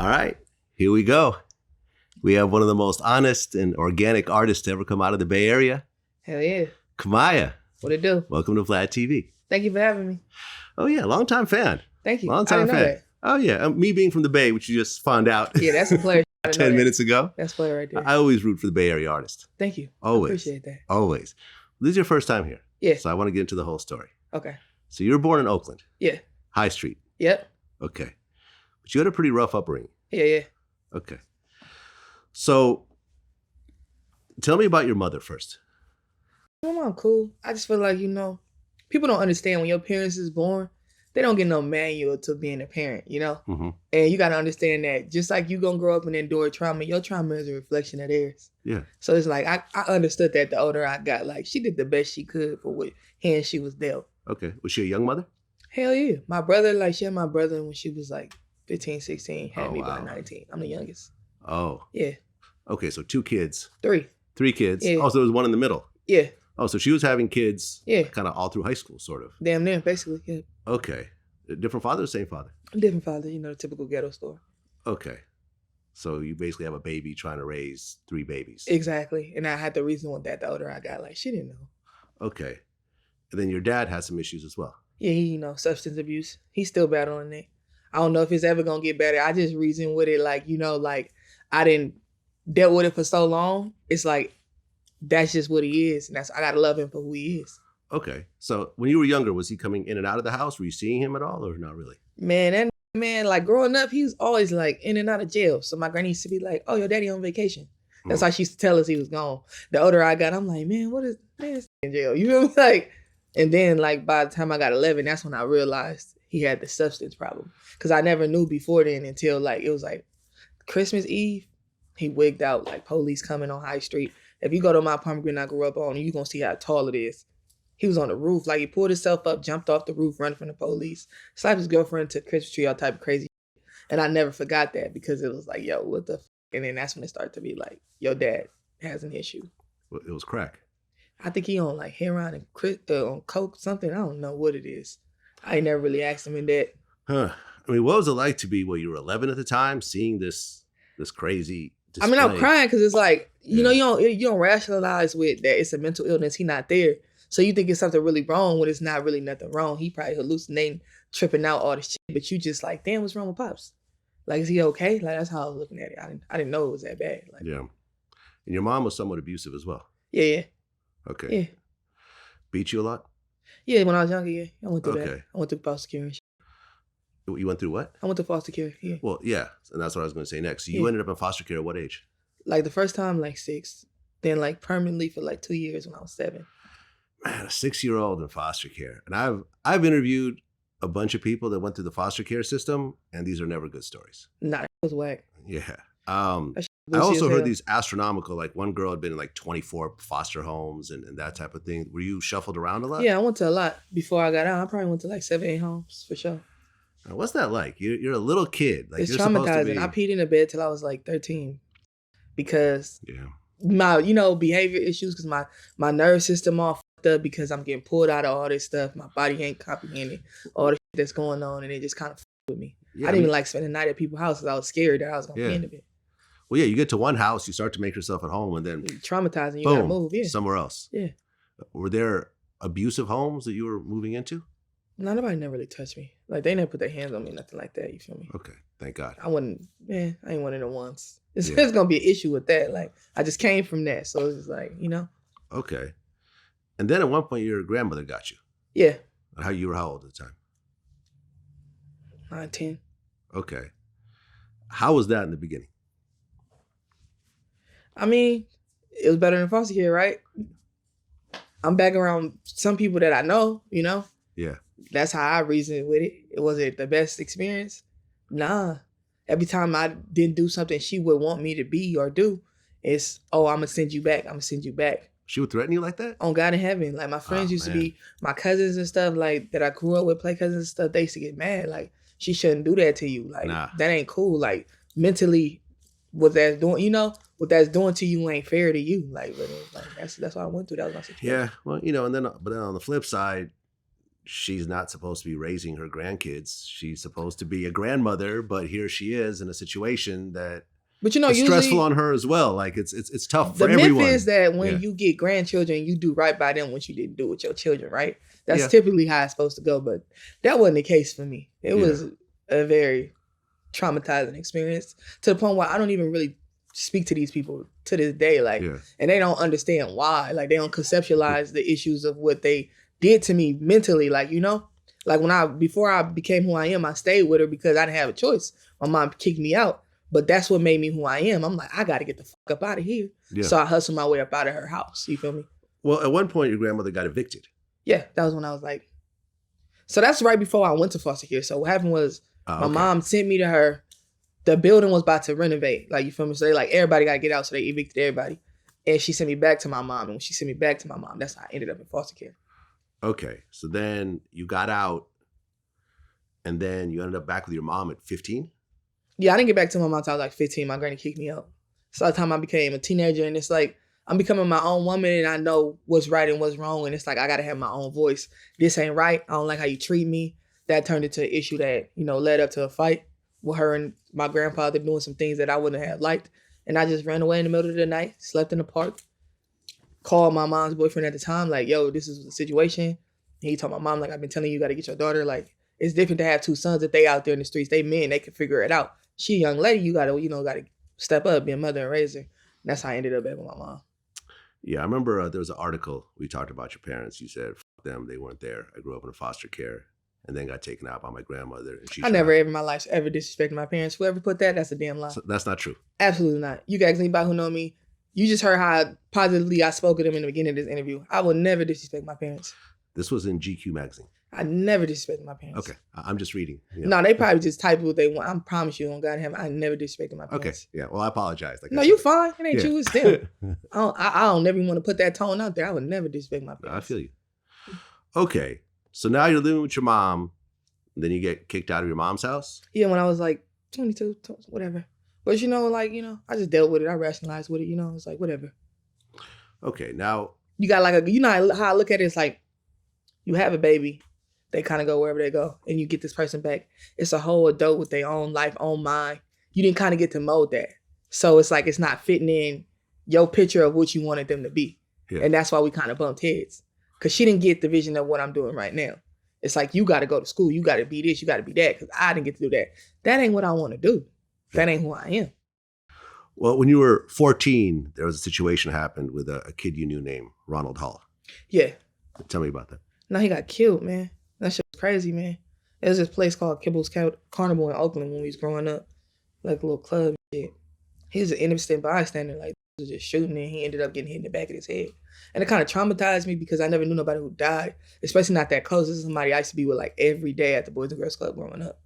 All right, here we go. We have one of the most honest and organic artists to ever come out of the Bay Area. Hell yeah. Kamaiyah. What it do? Welcome to VladTV. Thank you for having me. Oh yeah, longtime fan. Thank you. Longtime I didn't fan. know that. Oh yeah, me being from the Bay, which you just found out. Yeah, that's a player. 10 minutes ago. That's a player right there. I always root for the Bay Area artist. Thank you. Always. I appreciate that. Always. This is your first time here. Yeah. So I want to get into the whole story. Okay. So you were born in Oakland. Yeah. High Street. Yep. Okay. But you had a pretty rough upbringing. Yeah. Okay. So tell me about your mother first. My mom cool. I just feel like, people don't understand when your parents is born, they don't get no manual to being a parent, Mm-hmm. And you got to understand that just like you going to grow up and endure trauma, your trauma is a reflection of theirs. Yeah. So it's like, I understood that the older I got, like she did the best she could for what hand she was dealt. Okay. Was she a young mother? Hell yeah. My brother, she had my brother when she was like 15, 16, had me by 19. I'm the youngest. Oh. Yeah. Okay, so 2 kids. 3. 3 kids. Yeah. Oh, so there was one in the middle. Yeah. Oh, so she was having kids Yeah. kind of all through high school, sort of. Damn near, basically, yeah. Okay. Different father or same father? Different father, the typical ghetto story. Okay. So you basically have a baby trying to raise 3 babies. Exactly. And I had to reason with that the older I got. Like, she didn't know. Okay. And then your dad has some issues as well. Yeah, he, substance abuse. He's still battling it. I don't know if it's ever going to get better. I just reason with it like, I didn't dealt with it for so long. It's like, that's just what he is. And I got to love him for who he is. Okay. So when you were younger, was he coming in and out of the house? Were you seeing him at all or not really? Man, like growing up, he was always like in and out of jail. So my granny used to be like, oh, your daddy on vacation. That's why she used to tell us he was gone. The older I got, I'm like, man, what is this in jail? You know what I mean? Like, and then like by the time I got 11, that's when I realized he had the substance problem. Because I never knew before then until like, it was like Christmas Eve, he wigged out like police coming on High Street. If you go to my apartment I grew up on, you're going to see how tall it is. He was on the roof. Like, he pulled himself up, jumped off the roof, running from the police, slapped his girlfriend to Christmas tree, all type of crazy shit. And I never forgot that because it was like, yo, what the f***? And then that's when it started to be like, your dad has an issue. Well, it was crack. I think he on like heroin and on coke, something. I don't know what it is. I ain't never really asked him in that. Huh. I mean, what was it like to be, you were 11 at the time, seeing this crazy display? I mean, I'm crying because it's like, you don't rationalize with that it's a mental illness. He not there. So you think it's something really wrong when it's not really nothing wrong. He probably hallucinating, tripping out, all this shit. But you just like, damn, what's wrong with Pops? Like, is he okay? Like, that's how I was looking at it. I didn't know it was that bad. Like, yeah. And your mom was somewhat abusive as well. Yeah. Okay. Yeah. Beat you a lot? Yeah, when I was younger, yeah. I went through that. Okay. I went through foster care and shit. You went through what? I went to foster care, yeah. Well, yeah. And that's what I was going to say next. So you ended up in foster care at what age? Like the first time, like 6. Then like permanently for like 2 years when I was 7. Man, a 6-year-old in foster care. And I've interviewed a bunch of people that went through the foster care system, and these are never good stories. Nah, it was whack. Yeah. I also heard these astronomical, like one girl had been in like 24 foster homes and that type of thing. Were you shuffled around a lot? Yeah, I went to a lot before I got out. I probably went to like 7, 8 homes for sure. What's that like? You're a little kid. Like, it's you're traumatizing. I peed in the bed till I was like 13 because my, behavior issues because my nerve system all fucked up because I'm getting pulled out of all this stuff. My body ain't comprehending all the shit that's going on, and it just kind of fucked with me. Yeah, I didn't even like spending the night at people's houses. I was scared that I was going to be in a bit. Well, yeah, you get to one house, you start to make yourself at home, and then traumatizing. You boom, gotta move, somewhere else. Yeah. Were there abusive homes that you were moving into? No, nobody never really touched me. Like, they never put their hands on me, nothing like that. You feel me? Okay, thank God. I ain't one of them ones. It's gonna be an issue with that. Like, I just came from that, so it's just like, Okay, and then at one point your grandmother got you. Yeah. How old at the time? 9, 10. Okay. How was that in the beginning? I mean, it was better than foster care, right? I'm back around some people that I know, Yeah. That's how I reasoned with it. Was it the best experience? Nah. Every time I didn't do something she would want me to be or do, it's, oh, I'm going to send you back. I'm going to send you back. She would threaten you like that? On God in heaven. Like, my friends used to be, my cousins and stuff, like, that I grew up with, play cousins and stuff, they used to get mad. Like, she shouldn't do that to you. Like, that ain't cool. Like, mentally, what that's doing, what that's doing to you ain't fair to you. Like, but that's what I went through. That was my situation. Yeah. Well, but then on the flip side, she's not supposed to be raising her grandkids. She's supposed to be a grandmother, but here she is in a situation that but it's stressful on her as well. Like it's tough for everyone. The myth is that when you get grandchildren, you do right by them what you didn't do with your children, right? That's typically how it's supposed to go, but that wasn't the case for me. It was a very traumatizing experience to the point where I don't even really speak to these people to this day, like, and they don't understand why. Like, they don't conceptualize the issues of what they did to me mentally, like, you know? Like, before I became who I am, I stayed with her because I didn't have a choice. My mom kicked me out. But that's what made me who I am. I'm like, I got to get the fuck up out of here. Yeah. So I hustled my way up out of her house. You feel me? Well, at one point, your grandmother got evicted. Yeah, that was when I was like... So that's right before I went to foster care. So what happened was my mom sent me to her. The building was about to renovate. Like, you feel me? So they like, everybody got to get out. So they evicted everybody. And she sent me back to my mom. And when she sent me back to my mom, that's how I ended up in foster care. Okay. So then you got out. And then you ended up back with your mom at 15? Yeah, I didn't get back to my mom until I was like 15. My granny kicked me out. So by the time I became a teenager, and it's like, I'm becoming my own woman and I know what's right and what's wrong. And it's like, I got to have my own voice. This ain't right. I don't like how you treat me. That turned into an issue that, you know, led up to a fight with her and my grandfather doing some things that I wouldn't have liked. And I just ran away in the middle of the night, slept in the park, called my mom's boyfriend at the time, like, yo, this is the situation. And he told my mom, like, I've been telling you, you got to get your daughter. Like, it's different to have two sons if they out there in the streets. They men, they can figure it out. She a young lady, you gotta step up, be a mother and raise her. And that's how I ended up back with my mom. Yeah, I remember there was an article we talked about your parents. You said, fuck them, they weren't there. I grew up in foster care and then got taken out by my grandmother. And I never ever in my life ever disrespected my parents. Whoever put that, that's a damn lie. So that's not true. Absolutely not. You guys, anybody who know me, you just heard how positively I spoke of them in the beginning of this interview. I will never disrespect my parents. This was in GQ magazine. I never disrespected my parents. Okay, I'm just reading. You know. No, they probably just type what they want. I promise you on God, I never disrespected my parents. Okay, yeah. Well, I apologize. Like, no, you fine. It ain't you. It's them. I don't ever want to put that tone out there. I would never disrespect my parents. I feel you. Okay, so now you're living with your mom. Then you get kicked out of your mom's house? Yeah, when I was like 22, whatever. But you know, I just dealt with it. I rationalized with it. You know, it's like whatever. Okay, now you got you know how I look at it. It's like you have a baby. They kind of go wherever they go, and you get this person back. It's a whole adult with their own life, own mind. You didn't kind of get to mold that. So it's like it's not fitting in your picture of what you wanted them to be. Yeah. And that's why we kind of bumped heads. Because she didn't get the vision of what I'm doing right now. It's like, you got to go to school. You got to be this. You got to be that. Because I didn't get to do that. That ain't what I want to do. That ain't who I am. Well, when you were 14, there was a situation happened with a kid you knew named Ronald Hall. Yeah. Tell me about that. No, he got killed, man. That shit was crazy, man. There was this place called Kibble's Carnival in Oakland when we was growing up. Like a little club and shit. He was an innocent bystander. Like, he was just shooting and he ended up getting hit in the back of his head. And it kind of traumatized me because I never knew nobody who died. Especially not that close. This is somebody I used to be with like every day at the Boys and Girls Club growing up.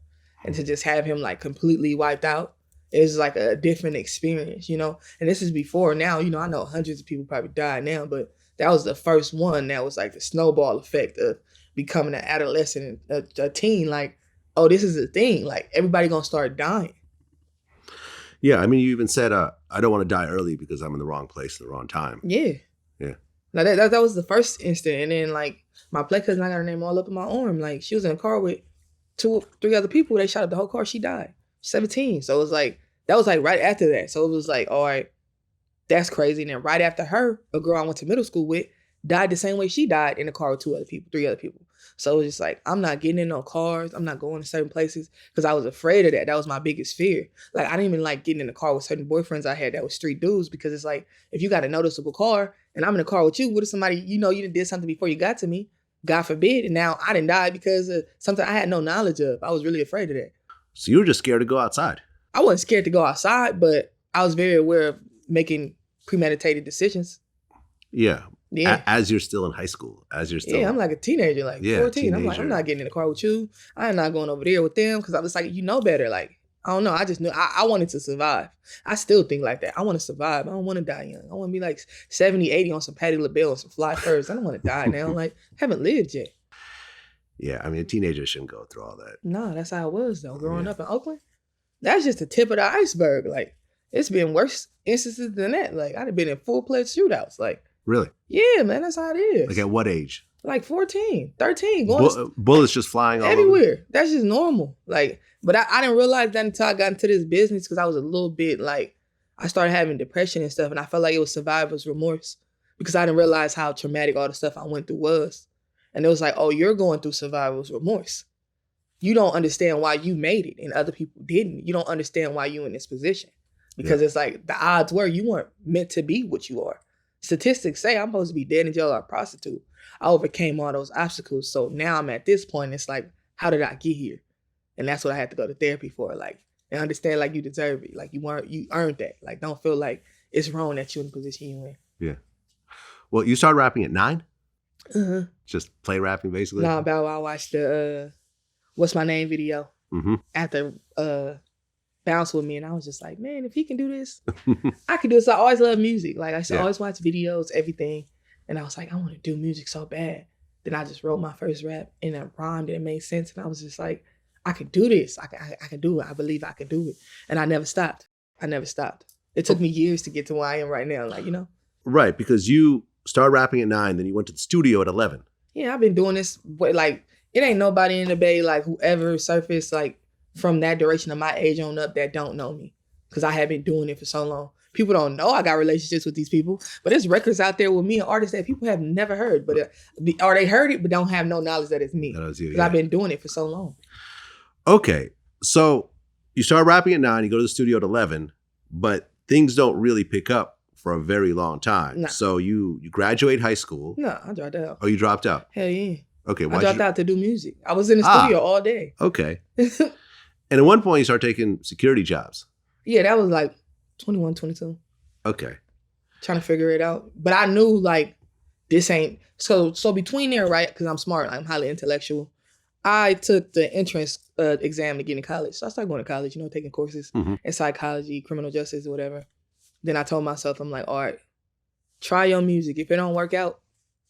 And to just have him like completely wiped out, it was like a different experience, you know? And this is before now, you know, I know hundreds of people probably died now, but that was the first one that was like the snowball effect of becoming an adolescent, a teen. Like, oh, this is a thing. Like, everybody gonna start dying. Yeah, I mean, you even said, I don't want to die early because I'm in the wrong place at the wrong time. Yeah. Yeah. Now, that was the first instant. And then, like, my play cousin, I got her name all up in my arm. Like, she was in a car with 2-3 other people. They shot up the whole car. She died. 17. So it was like, that was like right after that. So it was like, all right, that's crazy. And then right after her, a girl I went to middle school with died the same way she died in the car with 3 other people. So it was just like, I'm not getting in no cars. I'm not going to certain places because I was afraid of that. That was my biggest fear. Like, I didn't even like getting in the car with certain boyfriends I had that was street dudes because it's like, if you got a noticeable car and I'm in a car with you, what if somebody, you know, you did something before you got to me, God forbid, and now I didn't die because of something I had no knowledge of. I was really afraid of that. So you were just scared to go outside? I wasn't scared to go outside, but I was very aware of making premeditated decisions. Yeah. Yeah. As you're still in high school, I'm like a teenager, like 14. Teenager. I'm like, I'm not getting in the car with you. I'm not going over there with them because I was like, you know better. Like, I don't know. I just knew I wanted to survive. I still think like that. I want to survive. I don't want to die young. I want to be like 70, 80 on some Patti LaBelle and some fly furs. I don't want to die now. Like, I haven't lived yet. Yeah, I mean, a teenager shouldn't go through all that. No, that's how it was though. Growing up in Oakland, that's just the tip of the iceberg. Like, it's been worse instances than that. Like, I'd have been in full-fledged shootouts. Like, really? Yeah, man, that's how it is. Like, at what age? Like 14, 13, going bullets just flying all over. everywhere. That's just normal. Like, but I didn't realize that until I got into this business because I was a little bit like, I started having depression and stuff, and I felt like it was survivor's remorse because I didn't realize how traumatic all the stuff I went through was. And it was like, oh, you're going through survivor's remorse. You don't understand why you made it and other people didn't. You don't understand why you're in this position. Because it's like the odds were you weren't meant to be what you are. Statistics say I'm supposed to be dead in jail or a prostitute. I overcame all those obstacles. So now I'm at this point. It's like, how did I get here? And that's what I had to go to therapy for. Like, and understand like you deserve it. Like you earned that. Like, don't feel like it's wrong that you're in the position you're in. Yeah. Well, you started rapping at 9? Uh-huh. Just play rapping basically? No, about I watched the What's My Name video after Bounce With Me. And I was just like, man, if he can do this, I can do it. So I always love music. Like I used to always watch videos, everything. And I was like, I want to do music so bad. Then I just wrote my first rap and it rhymed and it made sense. And I was just like, I could do this. I can do it. I believe I could do it. And I never stopped. It took me years to get to where I am right now. Like, you know? Right. Because you started rapping at 9, then you went to the studio at 11. Yeah, I've been doing this. Like, it ain't nobody in the Bay, like whoever surfaced, like from that duration of my age on up that don't know me. Because I have been doing it for so long. People don't know I got relationships with these people, but there's records out there with me and artists that people have never heard, but or they heard it but don't have no knowledge that it's me. That was you. Because I've been doing it for so long. Okay, so you start rapping at 9, you go to the studio at 11, but things don't really pick up for a very long time. Nah. So you graduate high school. No, I dropped out. Oh, you dropped out? Hell yeah. Okay, I dropped out to do music. I was in the studio all day. Okay. And at one point you start taking security jobs. Yeah, that was like 21, 22. Okay. Trying to figure it out. But I knew like this ain't so between there, right? Because I'm smart, I'm highly intellectual. I took the entrance exam to get in college. So I started going to college, you know, taking courses in psychology, criminal justice, or whatever. Then I told myself, I'm like, all right, try your music. If it don't work out,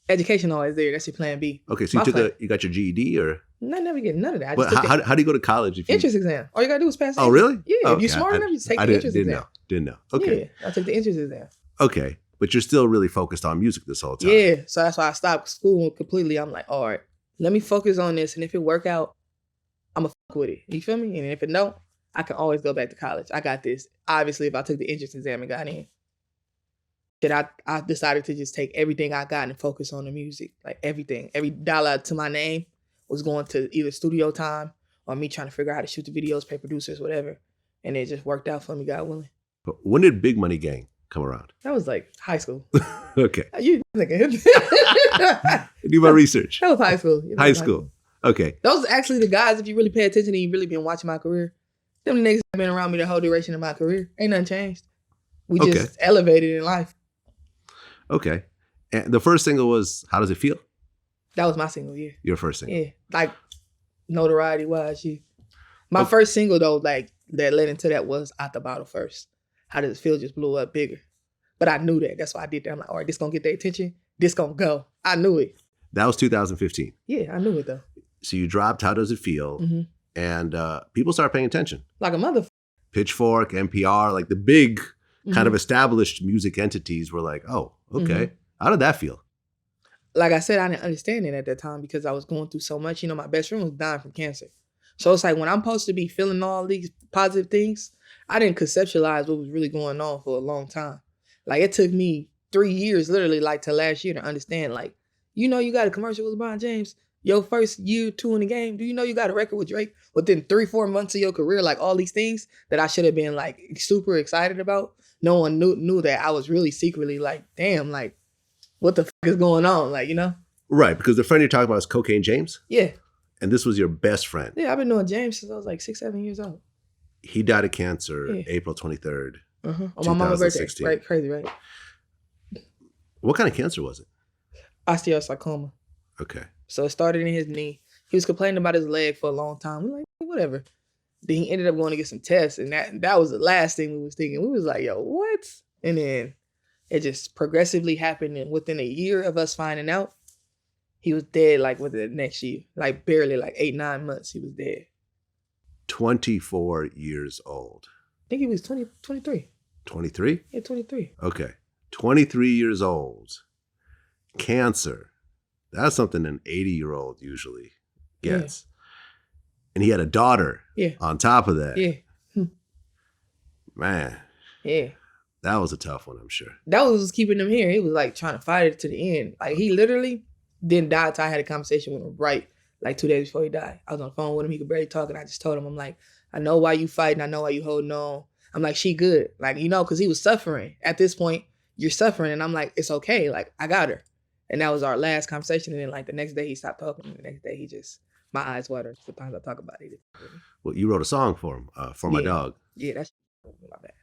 education always there. That's your plan B. Okay, so you got your GED or? No, I never get none of that. But how do you go to college? If you... Entrance exam. All you gotta do is pass it. Oh, really? Yeah, if you're smart enough, you just take the entrance exam. Didn't know. Okay. Yeah, I took the entrance exam. Okay, but you're still really focused on music this whole time. Yeah, so that's why I stopped school completely. I'm like, all right, let me focus on this, and if it work out, I'm going to fuck with it. You feel me? And if it don't, I can always go back to college. I got this. Obviously, if I took the entrance exam and got in, then I decided to just take everything I got and focus on the music. Like everything. Every dollar to my name was going to either studio time or me trying to figure out how to shoot the videos, pay producers, whatever. And it just worked out for me, God willing. But when did Big Money Gang come around? That was like high school. Okay. You thinking? Do my research. That was high school. High school. Okay. Those are actually the guys, if you really pay attention and you really been watching my career, them niggas have been around me the whole duration of my career. Ain't nothing changed. We just elevated in life. Okay. And the first single was How Does It Feel? That was my single, yeah. Your first single? Yeah. Like, notoriety-wise, yeah. My first single, though, like, that led into that was Out the Bottle First. How Does It Feel just blew up bigger. But I knew that. That's why I did that. I'm like, all right, this gonna get their attention. This gonna go. I knew it. That was 2015. Yeah, I knew it, though. So you dropped How Does It Feel? Mm-hmm. And people started paying attention. Like a motherfucker. Pitchfork, NPR, like the big kind of established music entities were like, oh, okay. Mm-hmm. How did that feel? Like I said, I didn't understand it at that time because I was going through so much. You know, my best friend was dying from cancer. So it's like when I'm supposed to be feeling all these positive things, I didn't conceptualize what was really going on for a long time. Like it took me 3 years, literally, like to last year to understand, like, you know, you got a commercial with LeBron James. Your first year, 2 in the game. Do you know you got a record with Drake within 3-4 months of your career? Like all these things that I should have been like super excited about. No one knew that I was really secretly like, damn, like what the fuck is going on? Like, you know? Right. Because the friend you're talking about is Cocaine James? Yeah. And this was your best friend? Yeah. I've been knowing James since I was like 6-7 years old. He died of cancer April 23rd. On my mama's birthday. Right. Crazy, right? What kind of cancer was it? Osteosarcoma. Okay. So it started in his knee. He was complaining about his leg for a long time. We were like, whatever. Then he ended up going to get some tests, and that was the last thing we was thinking. We was like, yo, what? And then it just progressively happened, and within a year of us finding out, he was dead like within the next year. Like barely like 8-9 months, he was dead. 24 years old. I think he was 23. 23? Yeah, 23. Okay. 23 years old. Cancer. That's something an 80-year-old usually gets. And he had a daughter on top of that. Yeah. Man. Yeah. That was a tough one, I'm sure. That was keeping him here. He was like trying to fight it to the end. Like he literally didn't die until I had a conversation with him right like 2 days before he died. I was on the phone with him. He could barely talk. And I just told him, I'm like, I know why you fighting. I know why you holding on. I'm like, she good. Like, you know, because he was suffering. At this point, you're suffering. And I'm like, it's okay. Like, I got her. And that was our last conversation. And then like the next day he stopped talking. And the next day he just, my eyes water. Sometimes I talk about it. Well, you wrote a song for him, for my dog. Yeah, that's my bad.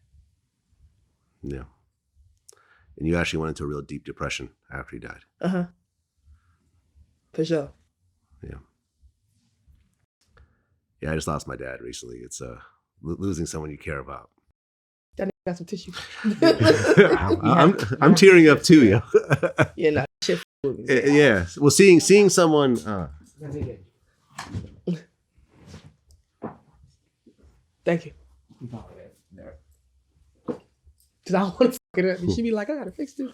Yeah. And you actually went into a real deep depression after he died. Uh-huh. For sure. Yeah. Yeah, I just lost my dad recently. It's losing someone you care about. That nigga got some tissue. I'm tearing up too, yo. Yeah, nah, shit with me. Yeah. Well, seeing someone. Thank you. Because I don't want to fuck it up. And she be like, I gotta fix this.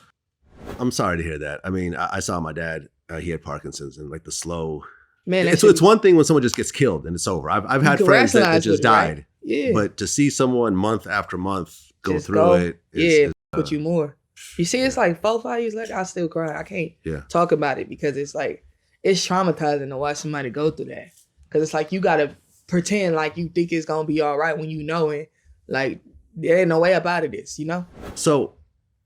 I'm sorry to hear that. I mean, I saw my dad. He had Parkinson's and like the slow. Man, it's one thing when someone just gets killed and it's over. I've had friends that just died. Right? Yeah. But to see someone month after month go through it. Is, put you more. You see, it's like 4-5 years later, I still cry. I can't talk about it because it's like, it's traumatizing to watch somebody go through that. Because it's like, you got to pretend like you think it's going to be all right when you know it. Like, there ain't no way up out of this, you know? So,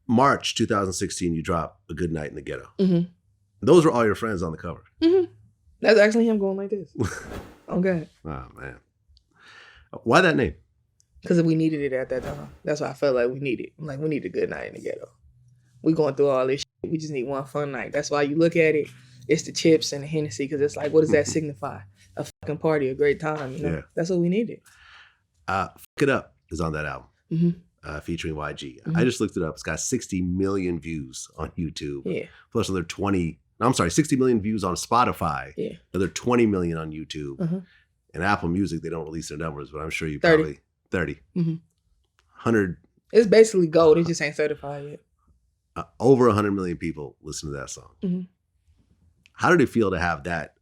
March 2016, you drop A Good Night in the Ghetto. Mm-hmm. Those were all your friends on the cover. Mm-hmm. That's actually him going like this. Oh, God. Oh, man. Why that name? Because we needed it at that time. That's what I felt like we needed. I'm like, we need a good night in the ghetto. We going through all this shit. We just need one fun night. That's why you look at it, it's the chips and the Hennessy, because it's like, what does that signify? A fucking party, a great time, you know? Yeah. That's what we needed. Fuck It Up is on that album. Mm-hmm. Featuring YG. Mm-hmm. I just looked it up. It's got 60 million views on YouTube. Yeah. Plus another 60 million views on Spotify. Yeah. Another 20 million on YouTube. Mm-hmm. And Apple Music, they don't release their numbers, but I'm sure you probably 30. Mm-hmm. 100. It's basically gold. It just ain't certified yet. Over 100 million people listen to that song. Mm-hmm. How did it feel to have that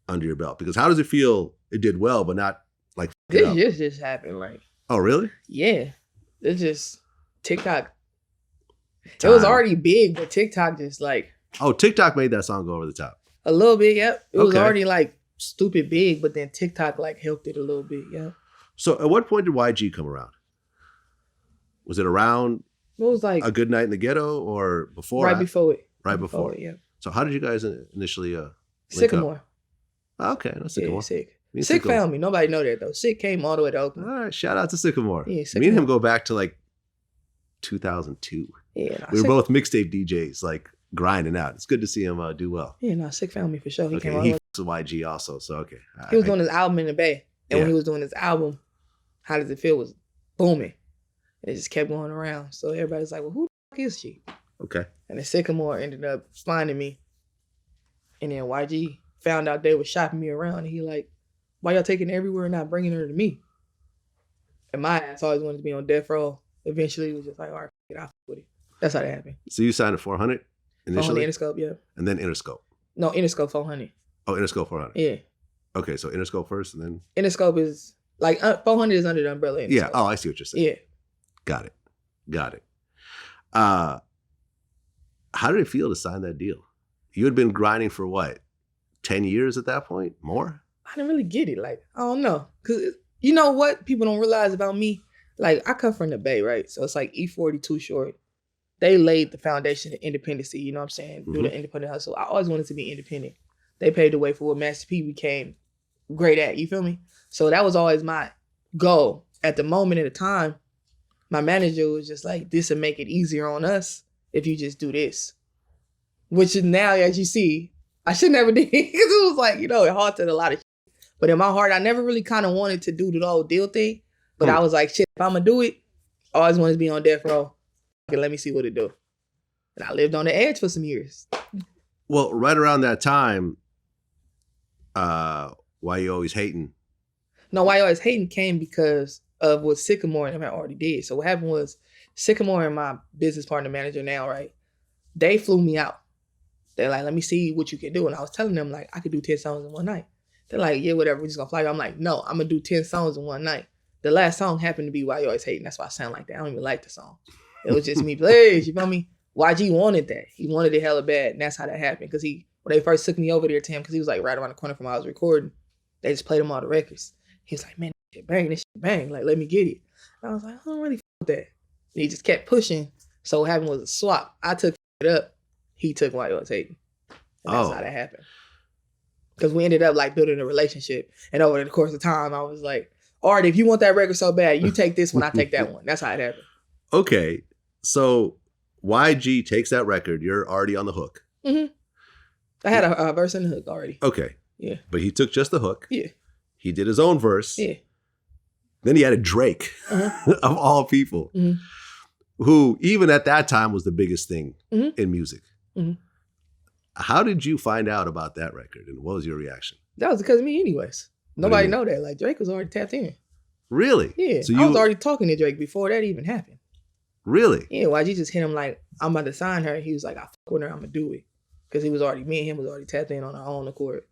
under your belt? Because how does it feel it did well, but not like this just happened? Like, oh, really? Yeah. It's just TikTok. It was already big, but TikTok just like. Oh, TikTok made that song go over the top. A little bit, yep. It was already like stupid big, but then TikTok like helped it a little bit, yeah. So at what point did YG come around? Was it around it was like A Good Night in the Ghetto or before? Right before it. Right before it, yeah. So how did you guys initially Sycamore. Okay, no, Sycamore. Yeah, Sick found me. Nobody know that though. Sick came all the way to Oakland. All right, shout out to Sycamore. Yeah, Sycamore. Me and him go back to like 2002. Yeah, we were both mixtape DJs, like grinding out. It's good to see him do well. Yeah, no, Sick found me for sure. He came all the way. He YG also, so okay. He was doing his album in the Bay, and when he was doing his album, How Does It Feel was booming. And it just kept going around. So everybody's like, well, who the fuck is she? Okay. And then Sycamore ended up finding me. And then YG found out they were shopping me around. And he like, why y'all taking her everywhere and not bringing her to me? And my ass always wanted to be on death row. Eventually, it was just like, all right, get off with it. That's how that happened. So you signed at 400 initially? 400 Interscope, yeah. And then Interscope? No, Interscope 400. Oh, Interscope 400. Yeah. Okay, so Interscope first and then? Interscope is, like, 400 is under the umbrella Interscope. Yeah, oh, I see what you're saying. Yeah. Got it. How did it feel to sign that deal? You had been grinding for what, 10 years at that point? More? I didn't really get it. Like, I don't know. Because you know what people don't realize about me? Like, I come from the Bay, right? So it's like E40 Too Short. They laid the foundation of independency, you know what I'm saying? Mm-hmm. Do the independent hustle. I always wanted to be independent. They paved the way for what Master P became great at, you feel me? So that was always my goal. At the moment, at the time, my manager was just like, this will make it easier on us if you just do this. Which is now, as you see, I should never did. Because it was like, you know, it halted a lot of shit. But in my heart, I never really kind of wanted to do the whole deal thing. But I was like, shit, if I'm going to do it, I always wanted to be on death row. Okay, let me see what it do. And I lived on the edge for some years. Well, right around that time, Why You Always Hating? No, Why You Always Hating came because of what Sycamore and them had already did. So what happened was Sycamore and my business partner manager now, right? They flew me out. They're like, let me see what you can do. And I was telling them, like, I could do 10 songs in one night. They're like, yeah, whatever, we're just gonna fly you. I'm like, no, I'm gonna do 10 songs in one night. The last song happened to be Why You Always Hating. That's why I sound like that. I don't even like the song. It was just me, please, you feel me? YG wanted that. He wanted it hella bad. And that's how that happened. Because when they first took me over there to him, because he was like right around the corner from where I was recording, they just played him all the records. He was like, man, this shit bang, this shit bang. Like, let me get it. And I was like, I don't really f with that. And he just kept pushing. So what happened was a swap. I took it up. He took Why You Always Hating. And that's how that happened. Because we ended up like building a relationship. And over the course of time, I was like, Art, if you want that record so bad, you take this one, I take that one. That's how it happened. Okay. So YG takes that record. You're already on the hook. Mm-hmm. I had a verse and a hook already. Okay. Yeah. But he took just the hook. Yeah. He did his own verse. Yeah. Then he added Drake, of all people, who even at that time was the biggest thing in music. Mm-hmm. How did you find out about that record and what was your reaction? That was because of me anyways. Nobody know that. Like, Drake was already tapped in. Really? Yeah. So I was already talking to Drake before that even happened. Really? Yeah. YG just hit him like, I'm about to sign her. He was like, I fuck with her. I'm going to do it. Because he was already, me and him was already tapped in on our own accord.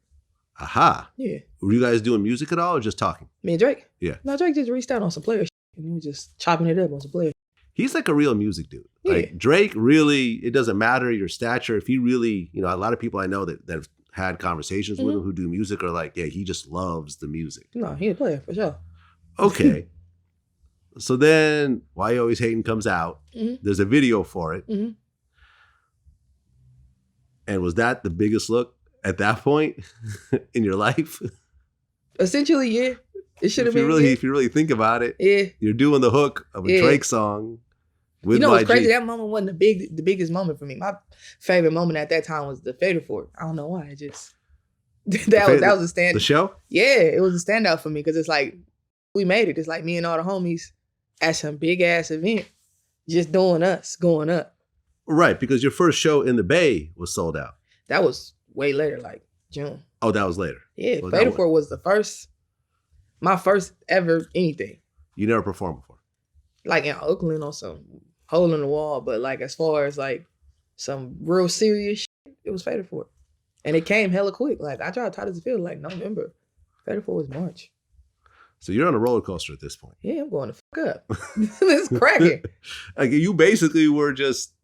Aha. Yeah. Were you guys doing music at all or just talking? Me and Drake? Yeah. No, Drake just reached out on some player shit. And he was just chopping it up on some player shit. He's like a real music dude. Yeah. Like Drake really, it doesn't matter your stature. If he really, you know, a lot of people I know that have had conversations with him who do music are like, yeah, he just loves the music. No, he a player for sure. Okay. So then Why You Always Hating comes out. There's a video for it. And was that the biggest look at that point in your life? Essentially, yeah. It should have been. If you really think about it, you're doing the hook of a Drake song with You know what's YG. crazy? That moment wasn't the biggest moment for me. My favorite moment at that time was the Fader Fort. I don't know why. It just that was a stand. The show? Yeah, it was a standout for me because it's like we made it. It's like me and all the homies at some big ass event, just doing us, going up. Right, because your first show in the Bay was sold out. That was way later, like June. Oh, that was later. Yeah, Fader Fort was my first ever anything. You never performed before? Like in Oakland on some hole in the wall, but like as far as like some real serious shit, it was Fader Fort. And it came hella quick. Like I tried to feel like November. Fader Fort was March. So you're on a roller coaster at this point. Yeah, I'm going to fuck up. It's cracking. Like you basically were just,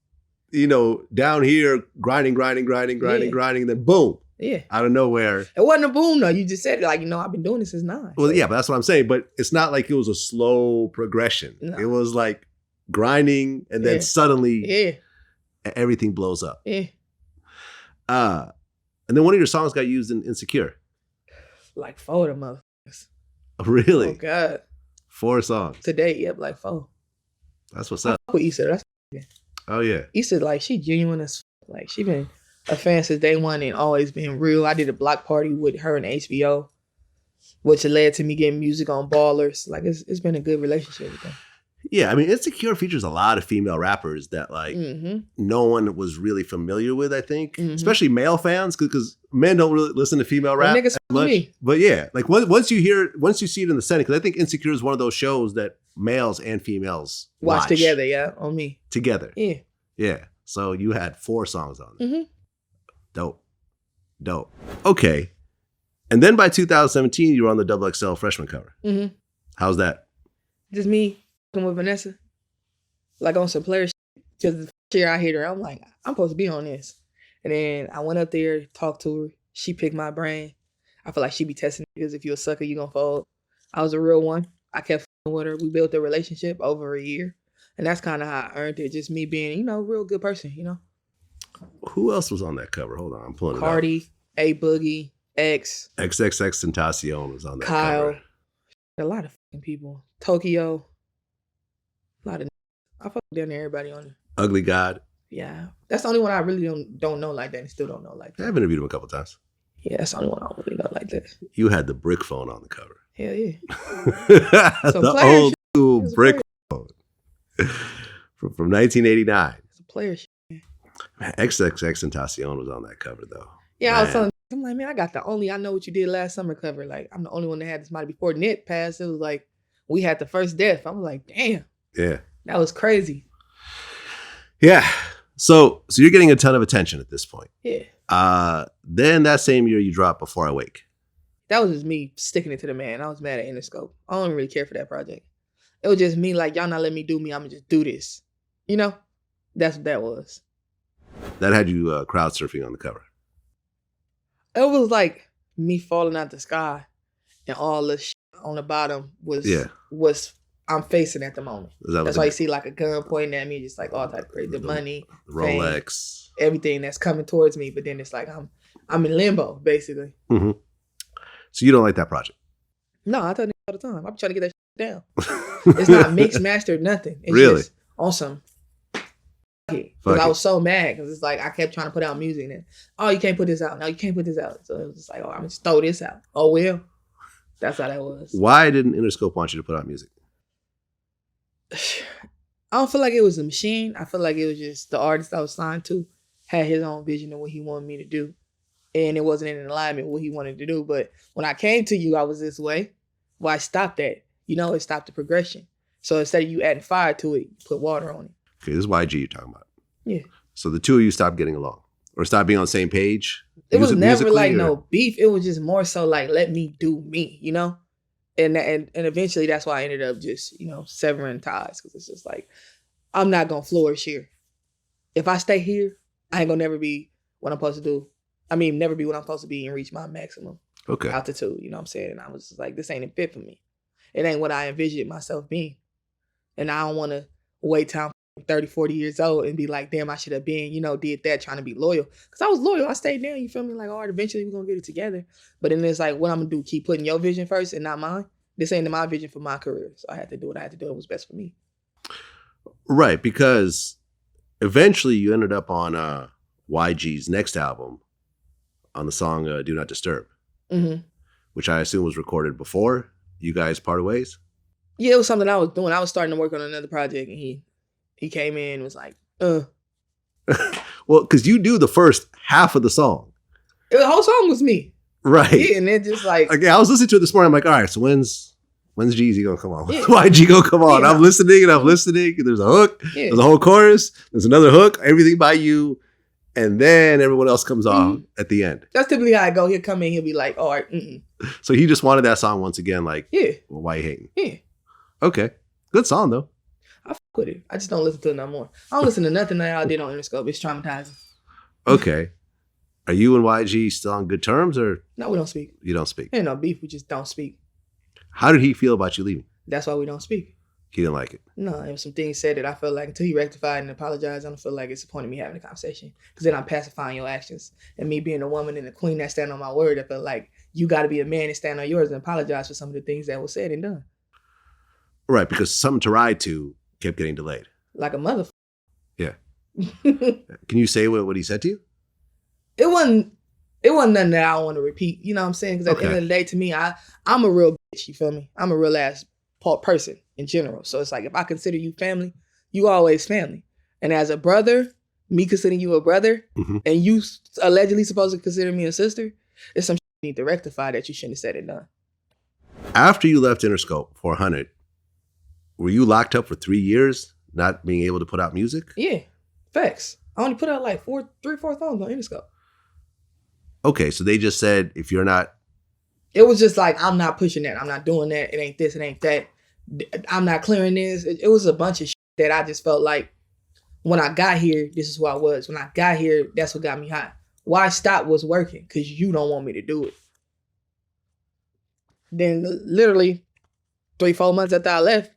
you know, down here grinding, and then boom. Yeah. Out of nowhere. It wasn't a boom though. You just said it like, you know, I've been doing this since 9. Well, yeah, but that's what I'm saying. But it's not like it was a slow progression. No. It was like grinding and then suddenly everything blows up. Yeah. And then one of your songs got used in Insecure. Like 4 of them motherfuckers. Really? Oh God. 4 songs. Today, yep, like 4. That's what's up. With Issa, that's oh yeah. Issa, like she genuine as like she been a fan since day one and always been real. I did a block party with her and HBO, which led to me getting music on Ballers. Like it's been a good relationship with them. Yeah, I mean, Insecure features a lot of female rappers that like no one was really familiar with, I think. Especially male fans, because men don't really listen to female rap as much. Me. But yeah, like once you see it in the setting, because I think Insecure is one of those shows that males and females watch together, on me. Together. Yeah. Yeah. So you had 4 songs on there. Dope. Okay. And then by 2017, you were on the XXL freshman cover. How's that? Just me with Vanessa. Like on some player shit. Because the first year I hit her, I'm like, I'm supposed to be on this. And then I went up there, talked to her. She picked my brain. I feel like she be testing niggas. If you a sucker, you gonna fold. I was a real one. I kept with her. We built a relationship over a year. And that's kind of how I earned it. Just me being, you know, a real good person, you know. Who else was on that cover? Hold on, I'm pulling it up. Cardi, A Boogie, X. XXXTentacion was on that Kyle. cover. A lot of fucking people. Tokyo. A lot of I fuck down there, everybody on it. Ugly God. Yeah. That's the only one I really don't know like that and still don't know like that. I've interviewed him a couple times. Yeah, that's the only one I don't really know like that. You had the brick phone on the cover. Hell yeah. The old school brick phone. From 1989. It's a player shit. XXXTentacion was on that cover though. Yeah, I was telling I'm like, man, I got the only I Know What You Did Last Summer cover. Like, I'm the only one that had this mighty before Net passed. It was like, we had the first death. I was like, damn. Yeah. That was crazy. Yeah. So you're getting a ton of attention at this point. Yeah. Then that same year you dropped Before I Wake. That was just me sticking it to the man. I was mad at Interscope. I don't really care for that project. It was just me like, y'all not letting me do me. I'm going to just do this. You know? That's what that was. That had you crowd surfing on the cover. It was like me falling out the sky and all the shit on the bottom was I'm facing at the moment. That's why you see like a gun pointing at me, just like all type of crazy. The money, Rolex, fame, everything that's coming towards me. But then it's like I'm in limbo, basically. Mm-hmm. So you don't like that project? No, I tell you all the time. I'm trying to get that shit down. It's not mixed, mastered, nothing. It's really? Just awesome. Because I was so mad because it's like I kept trying to put out music and oh, you can't put this out. No, you can't put this out. So it was just like, oh, I'm just throw this out. Oh well. That's how that was. Why didn't Interscope want you to put out music? I don't feel like it was a machine. I feel like it was just the artist I was signed to had his own vision of what he wanted me to do. And it wasn't in alignment with what he wanted to do. But when I came to you, I was this way. Well, I stopped that. You know, it stopped the progression. So instead of you adding fire to it, you put water on it. Okay, this is YG you're talking about. Yeah. So the two of you stopped getting along or stopped being on the same page? It was never like no beef. It was just more so like, let me do me, you know? And eventually that's why I ended up just, you know, severing ties. Because it's just like, I'm not going to flourish here. If I stay here, I ain't going to never be what I'm supposed to do. I mean, never be what I'm supposed to be and reach my maximum altitude. You know what I'm saying? And I was just like, this ain't a fit for me. It ain't what I envisioned myself being. And I don't want to wait till I'm 30, 40 years old and be like, damn, I should have been, you know, did that trying to be loyal. Because I was loyal. I stayed down, you feel me? Like, all right, eventually we're going to get it together. But then it's like, what I'm going to do, keep putting your vision first and not mine? This ain't my vision for my career. So I had to do what I had to do. It was best for me. Right, because eventually you ended up on YG's next album on the song Do Not Disturb, which I assume was recorded before you guys parted ways? Yeah, it was something I was doing. I was starting to work on another project and he came in and was like, Well, because you do the first half of the song. The whole song was me. Right. Yeah, and it just like... Okay, I was listening to it this morning. I'm like, all right, so when's Jeezy gonna come on? When's YG gonna come on? Yeah. I'm listening. There's a hook. Yeah. There's a whole chorus. There's another hook. Everything by you. And then everyone else comes on at the end. That's typically how I go. He'll come in. He'll be like, all right. So he just wanted that song once again. Like, well, why you hating? Yeah. Okay. Good song, though. I fuck with it. I just don't listen to it no more. I don't listen to nothing that I did on Interscope. It's traumatizing. Okay. Are you and YG still on good terms, or? No, we don't speak. You don't speak? Ain't no beef. We just don't speak. How did he feel about you leaving? That's why we don't speak. He didn't like it? No, there was some things said that I felt like until he rectified and apologized, I don't feel like it's the point of me having a conversation. Because then I'm pacifying your actions. And me being a woman and a queen that stand on my word, I felt like you got to be a man and stand on yours and apologize for some of the things that were said and done. Right, because Something to Ride To kept getting delayed. Like a motherfucker. Yeah. Can you say what he said to you? It wasn't nothing that I want to repeat. You know what I'm saying? Because at the end of the day, to me, I'm a real bitch. You feel me? I'm a real ass person in general. So it's like, if I consider you family, you always family. And as a brother, me considering you a brother, and you allegedly supposed to consider me a sister, it's some shit you need to rectify that you shouldn't have said and done. After you left Interscope 400, were you locked up for 3 years, not being able to put out music? Yeah, facts. I only put out like 3 or 4 songs on Interscope. Okay, so they just said, if you're not... It was just like, I'm not pushing that. I'm not doing that. It ain't this, it ain't that. I'm not clearing this. It was a bunch of shit that I just felt like when I got here, this is who I was. When I got here, that's what got me hot. Why stop was working? Because you don't want me to do it. Then literally 3-4 months after I left,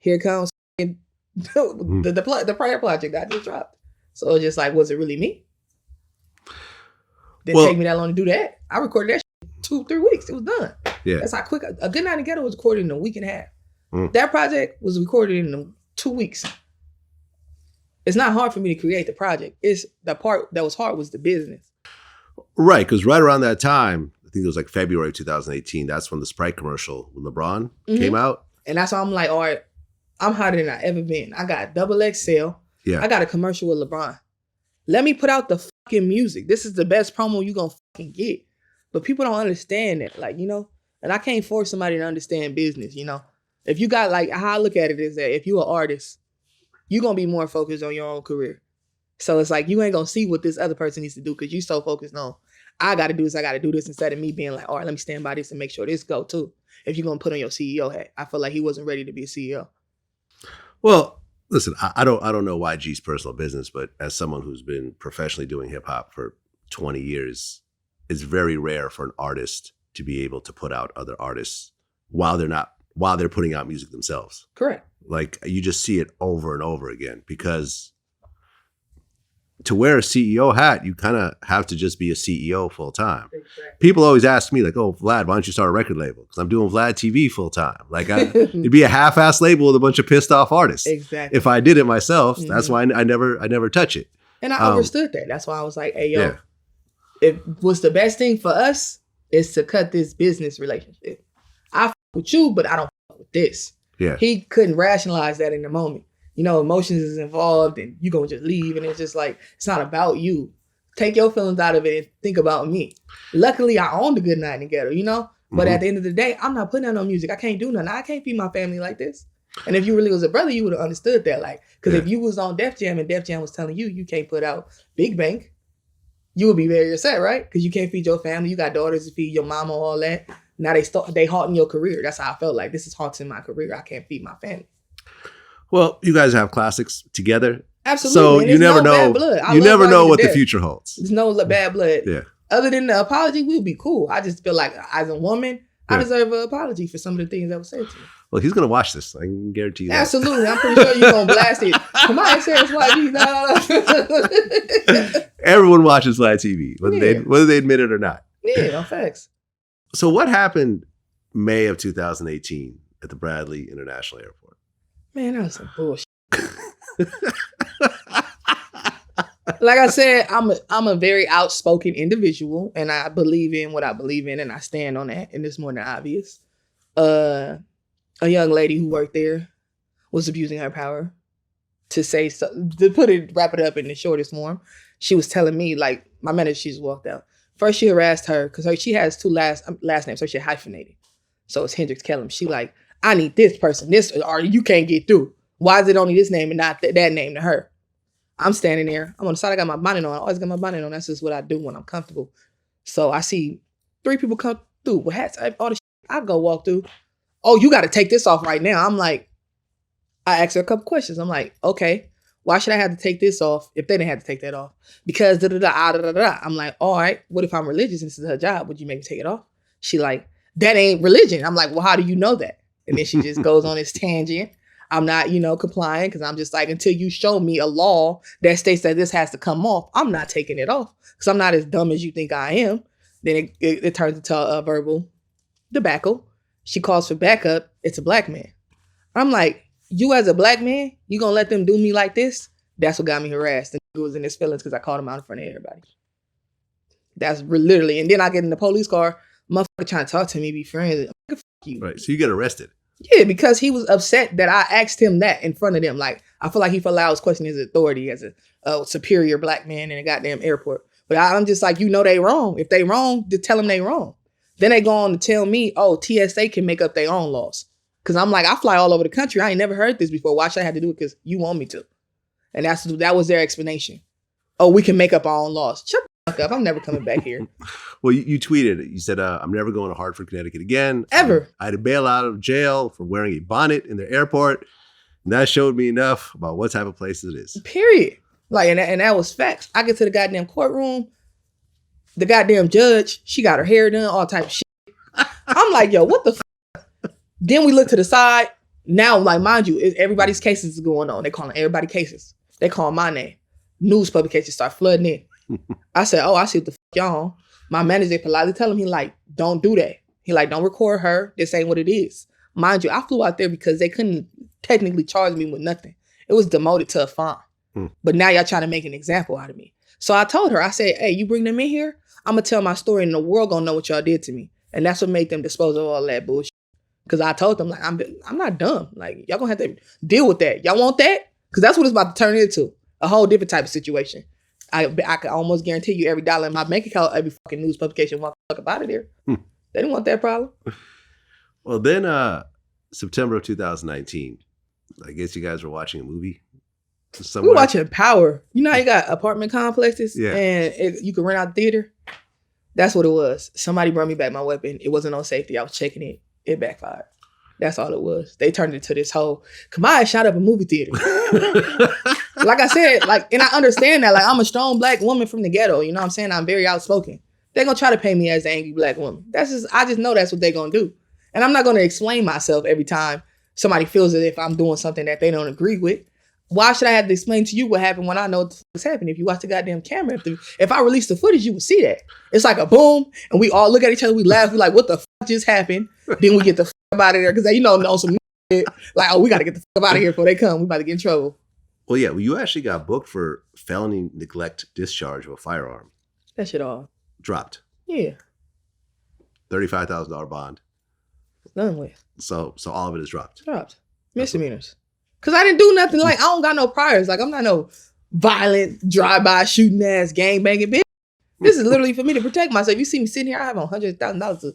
here comes the prayer project I just dropped. So it's just like, was it really me? Didn't take me that long to do that. I recorded that shit 2-3 weeks. It was done. Yeah. That's how quick. A Good Night Together was recorded in a week and a half. That project was recorded in 2 weeks. It's not hard for me to create the project. It's the part that was hard was the business. Right, because right around that time, I think it was like February 2018, that's when the Sprite commercial with LeBron came out. And that's why I'm like, all right, I'm hotter than I ever been. I got XXL. Yeah. I got a commercial with LeBron. Let me put out the fucking music. This is the best promo you gonna fucking get. But people don't understand that, like, you know, and I can't force somebody to understand business, you know. If you got, like, how I look at it is that if you're an artist, you're gonna be more focused on your own career. So it's like, you ain't gonna see what this other person needs to do because you so focused on, I gotta do this, instead of me being like, all right, let me stand by this and make sure this go too. If you're gonna put on your CEO hat. I feel like he wasn't ready to be a CEO. Well, listen, I don't know YG's personal business, but as someone who's been professionally doing hip hop for 20 years, it's very rare for an artist to be able to put out other artists while they're putting out music themselves. Correct. Like, you just see it over and over again, because to wear a CEO hat, you kind of have to just be a CEO full time. Exactly. People always ask me like, oh, Vlad, why don't you start a record label? Because I'm doing VladTV full time. Like, it'd be a half-ass label with a bunch of pissed off artists. Exactly. If I did it myself, that's why I never touch it. And I understood that. That's why I was like, hey, yo, if what's the best thing for us is to cut this business relationship. I f with you, but I don't f with this. Yeah. He couldn't rationalize that in the moment. You know, emotions is involved and you gonna just leave, and it's just like, it's not about you. Take your feelings out of it and think about me. Luckily, I owned a good night in the ghetto, you know? But at the end of the day, I'm not putting out no music. I can't do nothing. I can't feed my family like this. And if you really was a brother, you would have understood that. Like, because if you was on Def Jam and Def Jam was telling you can't put out Big Bank, you would be very upset, right? Because you can't feed your family. You got daughters to feed, your mama, all that. Now they halting your career. That's how I felt like. This is halting my career. I can't feed my family. Well, you guys have classics together. Absolutely. So you never know. You never know what the future holds. There's no bad blood. Yeah. Other than the apology, we'll be cool. I just feel like as a woman, I deserve an apology for some of the things that were said to me. Well, he's going to watch this. I can guarantee you that. Absolutely. I'm pretty sure you're going to blast it. Kamaiyah says YG. Everyone watches VladTV, whether they admit it or not. Yeah, no facts. So what happened May of 2018 at the Bradley International Airport? Man, that was some bullshit. Like I said, I'm a very outspoken individual, and I believe in what I believe in, and I stand on that, and it's more than obvious. A young lady who worked there was abusing her power to say so, wrap it up in the shortest form. She was telling me, like, my manager, she just walked out. First, she harassed her because she has two last names, so she hyphenated. So it's Hendricks Kellum. She like, I need this person, this, or you can't get through. Why is it only this name and not that name to her? I'm standing there. I'm on the side. I got my bonnet on. I always got my bonnet on. That's just what I do when I'm comfortable. So I see 3 people come through with hats. All the shit. I go walk through. Oh, you got to take this off right now. I'm like, I asked her a couple questions. I'm like, okay, why should I have to take this off if they didn't have to take that off? Because da-da-da. I'm like, all right, what if I'm religious and this is her job? Would you make me take it off? She like, that ain't religion. I'm like, well, how do you know that? And then she just goes on this tangent. I'm not, complying because I'm just like, until you show me a law that states that this has to come off, I'm not taking it off because I'm not as dumb as you think I am. Then it turns into a verbal debacle. She calls for backup. It's a black man. I'm like, you as a black man, you gonna let them do me like this? That's what got me harassed. And it was in his feelings because I called him out in front of everybody. That's literally. And then I get in the police car, motherfucker trying to talk to me, be friends. Fuck you. Right. So you get arrested. Yeah, because he was upset that I asked him that in front of them. Like, I feel like he felt like I was questioning his authority as a superior black man in a goddamn airport. But I'm just like, they wrong. If they wrong, just tell them they wrong. Then they go on to tell me, oh, TSA can make up their own laws. Because I'm like, I fly all over the country. I ain't never heard this before. Why should I have to do it? Because you want me to. And that was their explanation. Oh, we can make up our own laws. Shut the fuck up. I'm never coming back here. Well, you tweeted it. You said, I'm never going to Hartford, Connecticut again. Ever. I had to bail out of jail for wearing a bonnet in the airport. And that showed me enough about what type of place it is. Period. Like, and that was facts. I get to the goddamn courtroom. The goddamn judge, she got her hair done, all type of shit. I'm like, yo, what the f? Then we look to the side. Now, like, mind you, everybody's cases is going on. They calling everybody cases. They call my name. News publications start flooding in. I said, oh, I see what the f y'all on. My manager politely tell him, he like, don't do that. He like, don't record her. This ain't what it is. Mind you, I flew out there because they couldn't technically charge me with nothing. It was demoted to a fine. But now y'all trying to make an example out of me. So I told her, I said, hey, you bring them in here, I'm going to tell my story and the world going to know what y'all did to me. And that's what made them dispose of all that bullshit. Because I told them, like, I'm not dumb. Like, y'all going to have to deal with that. Y'all want that? Because that's what it's about to turn into. A whole different type of situation. I can almost guarantee you every dollar in my bank account, every fucking news publication walk the fuck up out of there. They didn't want that problem. Well, then September of 2019, I guess you guys were watching a movie. somewhere. We watching Power. You know how you got apartment complexes? Yeah. And you can rent out the theater? That's what it was. Somebody brought me back my weapon. It wasn't on safety. I was checking it. It backfired. That's all it was. They turned it into this whole, Kamaiyah shot up a movie theater. Like I said, and I understand that. Like, I'm a strong black woman from the ghetto. You know what I'm saying? I'm very outspoken. They're going to try to paint me as an angry black woman. I just know that's what they're going to do. And I'm not going to explain myself every time somebody feels as if I'm doing something that they don't agree with. Why should I have to explain to you what happened when I know what's happening? If you watch the goddamn camera, if I release the footage, you would see that. It's like a boom, and we all look at each other, we laugh, we like, what the fuck just happened? Then we get the fuck out of there, because they know some shit. Like, oh, we got to get the fuck out of here before they come. We about to get in trouble. Well, yeah, you actually got booked for felony neglect discharge of a firearm. That shit all. Dropped. Yeah. $35,000 bond. Done with. So all of it is dropped. Dropped. Misdemeanors. Because I didn't do nothing. Like, I don't got no priors. Like, I'm not no violent, drive-by, shooting ass, gang-banging bitch. This is literally for me to protect myself. You see me sitting here, I have $100,000 of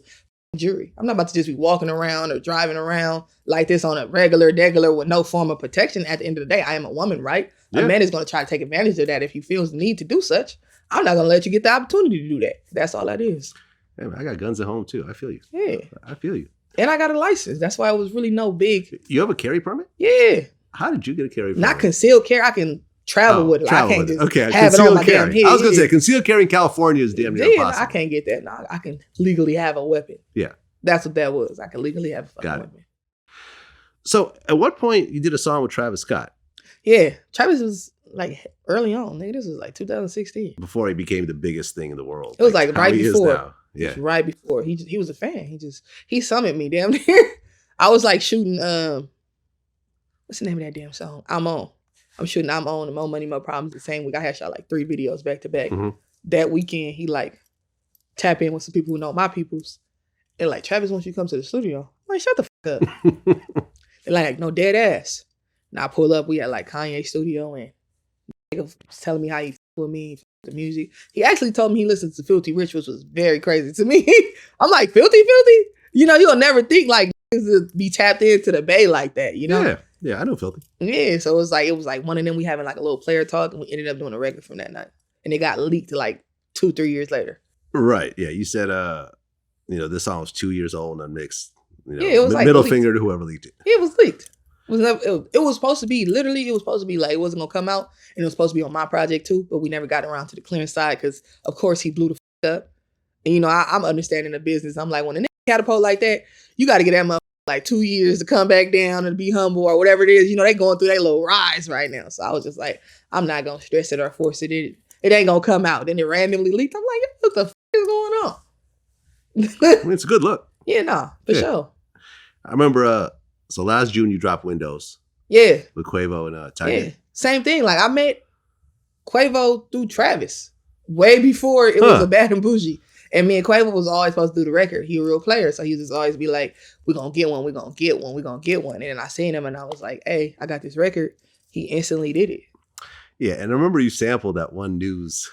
jury. I'm not about to just be walking around or driving around like this on a regular with no form of protection. At the end of the day, I am a woman, right? Yeah. A man is going to try to take advantage of that if he feels the need to do such. I'm not going to let you get the opportunity to do that. That's all that is. Hey, man, I got guns at home, too. I feel you. Yeah. I feel you. And I got a license. That's why it was really no big. You have a carry permit? Yeah. How did you get a carry permit? Not concealed carry. I can travel with it. Like, I can't just have it on my damn head. I was going to say, concealed carry in California is damn near impossible. I can't get that. No, I can legally have a weapon. Yeah. That's what that was. I can legally have a fucking weapon. So at what point you did a song with Travis Scott? Yeah. Travis was like early on. Nigga, this was like 2016. Before he became the biggest thing in the world. It was like right before. Yeah. Right before. He was a fan. He summoned me damn near. I was like shooting, what's the name of that damn song? I'm shooting I'm On and More Money, More Problems the same week. I had shot like 3 videos back to back. Mm-hmm. That weekend, he like tap in with some people who know my peoples. And like, Travis wants you to come to the studio. I'm like, shut the fuck up. And like, no, dead ass. And I pull up, we at like Kanye studio, and nigga was telling me how he with me, the music. He actually told me he listens to Filthy Rich, which was very crazy to me. I'm like, Filthy? You know, you'll never think like to be tapped into the Bay like that, you know? Yeah, I know Filthy. Yeah, so it was like one of them, we having like a little player talk, and we ended up doing a record from that night. And it got leaked like 2-3 years later. Right, yeah. You said, this song was 2 years old and unmixed. It was like middle finger to whoever leaked it. It was leaked. It was supposed to be, literally, it was supposed to be like, it wasn't going to come out, and it was supposed to be on my project too, but we never got around to the clearance side because, of course, he blew the fuck up. And, I'm understanding the business. I'm like, when a nigga catapult like that, you got to get that motherfucker like 2 years to come back down and be humble or whatever it is. They going through their little rise right now. So I was just like, I'm not going to stress it or force it. It ain't going to come out. Then it randomly leaked. I'm like, what the fuck is going on? I mean, it's a good look. Yeah, for sure. I remember, so last June you dropped Windows. Yeah. With Quavo and Tiger. Yeah. Same thing. Like, I met Quavo through Travis way before it was a Bad and Bougie. And me and Quavo was always supposed to do the record. He a real player. So he would just always be like, we're going to get one. We're going to get one. We're going to get one. And then I seen him and I was like, hey, I got this record. He instantly did it. Yeah. And I remember you sampled that one news.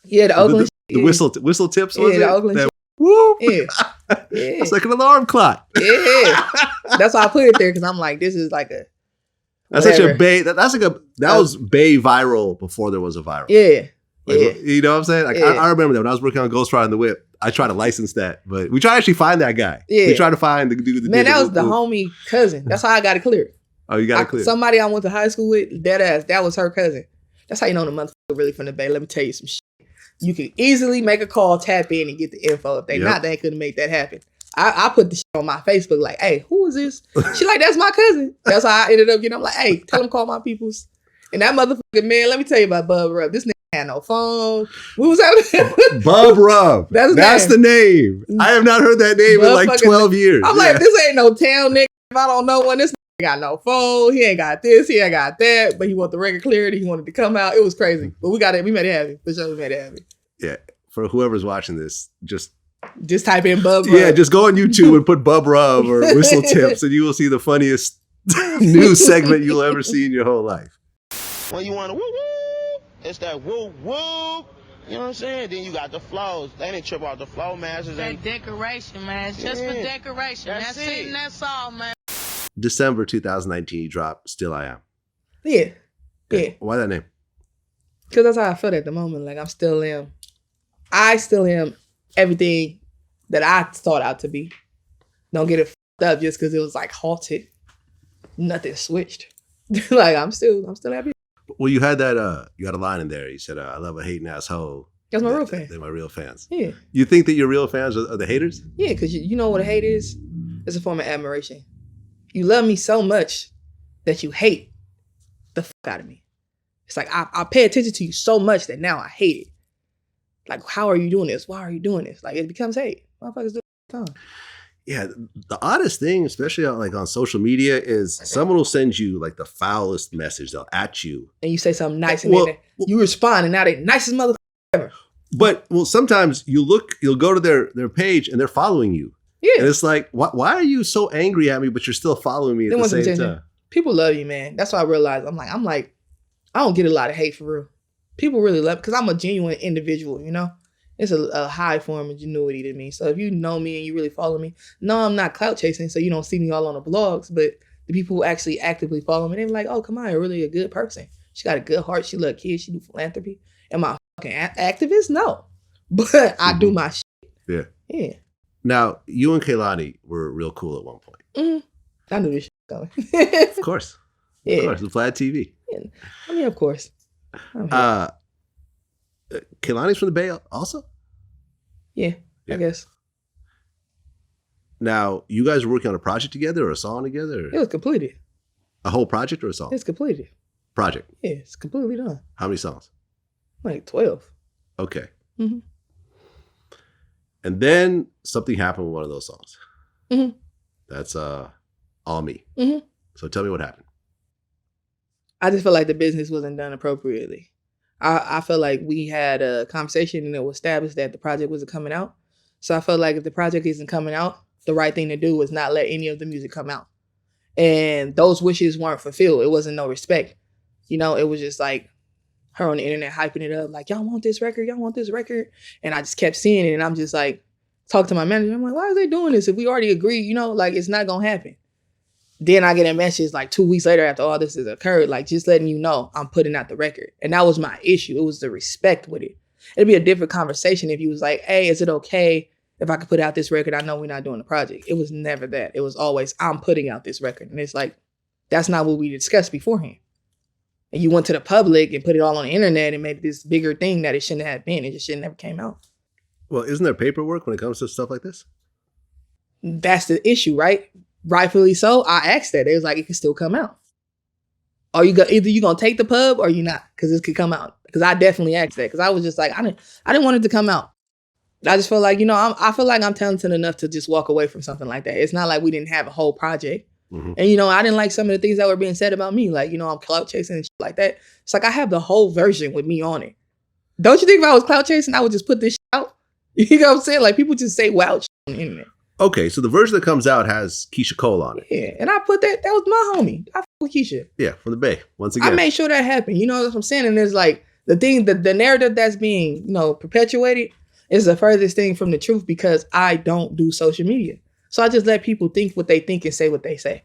Yeah, the Oakland the whistle tips, was it? The Oakland that, whoop. Yeah. It's like an alarm clock. Yeah. That's why I put it there, because I'm like, this is like a That's such a Bay. That was Bay viral before there was a viral. Yeah. You know what I'm saying? Like, I remember that when I was working on Ghost Rider and the Whip, I tried to license that, but we tried to actually find that guy. Yeah. We tried to find the dude. Man, that was the homie cousin. That's how I got it cleared. Oh, you got it cleared. Somebody I went to high school with, dead ass, that was her cousin. That's how you know the motherfucker really from the Bay. Let me tell you some shit. You can easily make a call, tap in, and get the info. If they not, they couldn't make that happen. I put the shit on my Facebook like, hey, who is this? She like, that's my cousin. That's how I ended up getting. I'm like, hey, tell him call my peoples. And that motherfucker, man, let me tell you about Bub Rub. This nigga had no phone. What was that? Bub Rub. That's the name. I have not heard that name in like 12 years. I'm like, this ain't no town nigga. If I don't know one, this nigga got no phone. He ain't got this. He ain't got that. But he want the record cleared. He wanted to come out. It was crazy. But we got it. We made it happen. For sure, we made it happen. Yeah. For whoever's watching this, just type in Bub Rub. Yeah, just go on YouTube and put Bub Rub or Whistle Tips, and you will see the funniest news segment you'll ever see in your whole life. When you want to woo woo, it's that woo woo. You know what I'm saying? Then you got the flows. They didn't trip out the flow masters. That decoration, man. It's just for decoration. That's it. And that's all, man. December 2019, you dropped Still I Am. Yeah. Okay. Yeah. Why that name? Because that's how I felt at the moment. Like, I still am everything that I thought out to be. Don't get it f***ed up just because it was like halted. Nothing switched. Like, I'm still happy. Well, you had that, you had a line in there. You said, I love a hating asshole. That's my real fans. They're my real fans. Yeah. You think that your real fans are the haters? Yeah, because you know what a hate is? It's a form of admiration. You love me so much that you hate the fuck out of me. It's like, I pay attention to you so much that now I hate it. Like, how are you doing this? Why are you doing this? Like, it becomes hate. Motherfuckers do it all the time. Yeah, the oddest thing, especially like on social media, is someone will send you like the foulest message. They'll at you. And you say something nice and then you respond and now they nicest motherfucker ever. But, sometimes you'll go to their page and they're following you. Yeah. And it's like, why are you so angry at me, but you're still following me at the same time? People love you, man. That's why I realized. I'm like, I don't get a lot of hate for real. People really love me because I'm a genuine individual, you know? It's a high form of genuity to me. So if you know me and you really follow me, no, I'm not clout chasing, so you don't see me all on the blogs, but the people who actually actively follow me, they're like, oh, Kamaiyah, really a good person. She got a good heart. She love kids. She do philanthropy. Am I a fucking activist? No. But I do my shit. Yeah. Yeah. Now, you and Kehlani were real cool at one point. Mm-hmm. I knew this shit was coming. Of course. Yeah. Of course. With VladTV. Yeah. I mean, of course. Kehlani's from the Bay also? Yeah, I guess. Now, you guys were working on a project together or a song together? It was completed. A whole project or a song? It's completed. Project? Yeah, it's completely done. How many songs? Like 12. Okay. Mm-hmm. And then something happened with one of those songs. Mm-hmm. That's All Me. Mm-hmm. So tell me what happened. I just felt like the business wasn't done appropriately. I felt like we had a conversation and it was established that the project wasn't coming out. So I felt like if the project isn't coming out, the right thing to do was not let any of the music come out. And those wishes weren't fulfilled. It wasn't no respect. You know, it was just like her on the internet hyping it up. Like, y'all want this record? Y'all want this record? And I just kept seeing it. And I'm just like, talk to my manager. I'm like, why are they doing this? If we already agreed, you know, like it's not going to happen. Then I get a message like 2 weeks later after all this has occurred, like just letting you know I'm putting out the record. And that was my issue. It was the respect with it. It'd be a different conversation if you was like, hey, is it okay if I could put out this record? I know we're not doing the project. It was never that. It was always, I'm putting out this record. And it's like, that's not what we discussed beforehand. And you went to the public and put it all on the internet and made this bigger thing that it shouldn't have been. It just shouldn't have came out. Well, isn't there paperwork when it comes to stuff like this? That's the issue, right? Rightfully so. I asked that. It was like, it can still come out. Are you either you gonna take the pub or you not? Because this could come out. Because I definitely asked that. Because I was just like, I didn't want it to come out. I just feel like, you know, I feel like I'm talented enough to just walk away from something like that. It's not like we didn't have a whole project. Mm-hmm. And, you know, I didn't like some of the things that were being said about me. Like, you know, I'm clout chasing and shit like that. It's like I have the whole version with me on it. Don't you think if I was clout chasing, I would just put this shit out? You know what I'm saying? Like, people just say wild shit on the internet. Okay, so the version that comes out has Keisha Cole on it. Yeah, and I put that was my homie. I fuck with Keisha. Yeah, from the Bay, once again. I made sure that happened. You know what I'm saying? And there's like, the thing, the narrative that's being, you know, perpetuated is the furthest thing from the truth because I don't do social media. So I just let people think what they think and say what they say.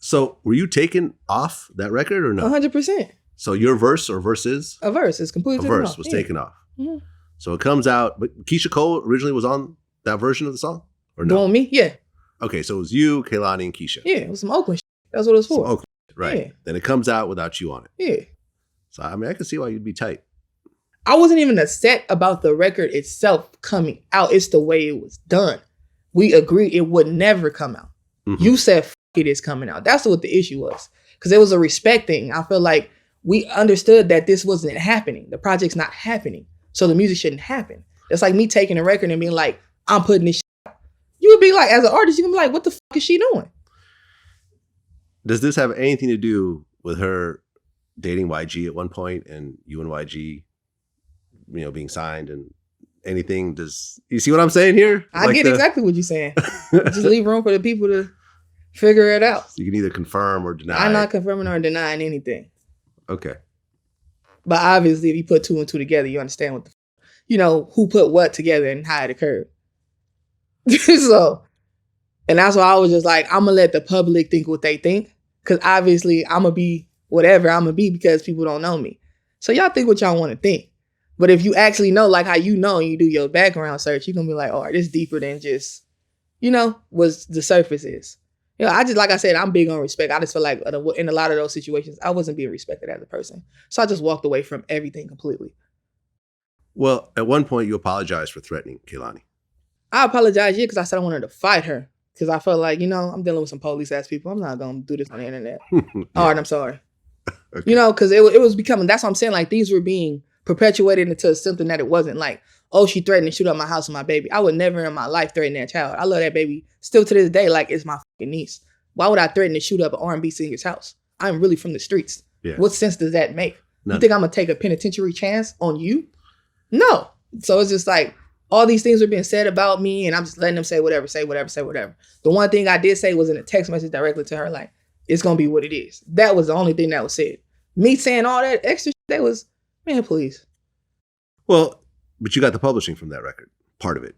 So were you taken off that record or no? 100%. So your verse or verses? A verse. It's completely taken off. A verse was taken off. Mm-hmm. So it comes out, but Keisha Cole originally was on that version of the song? Or no? On me? Yeah. Okay, so it was you, Kehlani, and Keisha. Yeah, it was some Oakland shit. That's what it was for. Some Oakland, right. Yeah. Then it comes out without you on it. Yeah. So, I mean, I can see why you'd be tight. I wasn't even upset about the record itself coming out. It's the way it was done. We agreed it would never come out. Mm-hmm. You said, f*** it is coming out. That's what the issue was. Because it was a respect thing. I feel like we understood that this wasn't happening. The project's not happening. So the music shouldn't happen. It's like me taking a record and being like, I'm putting this shit out. You would be like, as an artist, you can be like, what the fuck is she doing? Does this have anything to do with her dating YG at one point and you and YG, you know, being signed and anything? Does you see what I'm saying here? I get exactly what you're saying. Just leave room for the people to figure it out. So you can either confirm or deny. I'm not confirming or denying anything. Okay. But obviously, if you put two and two together, you understand what you know, who put what together and how it occurred. So, and that's why I was just like, I'm going to let the public think what they think. Because obviously, I'm going to be whatever I'm gonna be because people don't know me. So y'all think what y'all want to think. But if you actually know, like how you know and you do your background search, you're gonna be like, all right, this is deeper than just, what the surface is. I just, like I said, I'm big on respect. I just feel like in a lot of those situations, I wasn't being respected as a person. So I just walked away from everything completely. Well, at one point, you apologized for threatening Kehlani. I apologized, because I said I wanted to fight her. Because I felt like, I'm dealing with some police-ass people. I'm not going to do this on the internet. Yeah. All right, I'm sorry. Okay. Because it was becoming, that's what I'm saying, like, these were being perpetuated into something that it wasn't. Like, oh, she threatened to shoot up my house with my baby. I would never in my life threaten that child. I love that baby still to this day like it's my fucking niece. Why would I threaten to shoot up an R&B singer's house? I'm really from the streets. Yeah. What sense does that make? None. You think I'm going to take a penitentiary chance on you? No. So it's just like, all these things are being said about me, and I'm just letting them say whatever, say whatever, say whatever. The one thing I did say was in a text message directly to her, like, it's going to be what it is. That was the only thing that was said. Me saying all that extra shit, that was, man, please. Well, but you got the publishing from that record, part of it.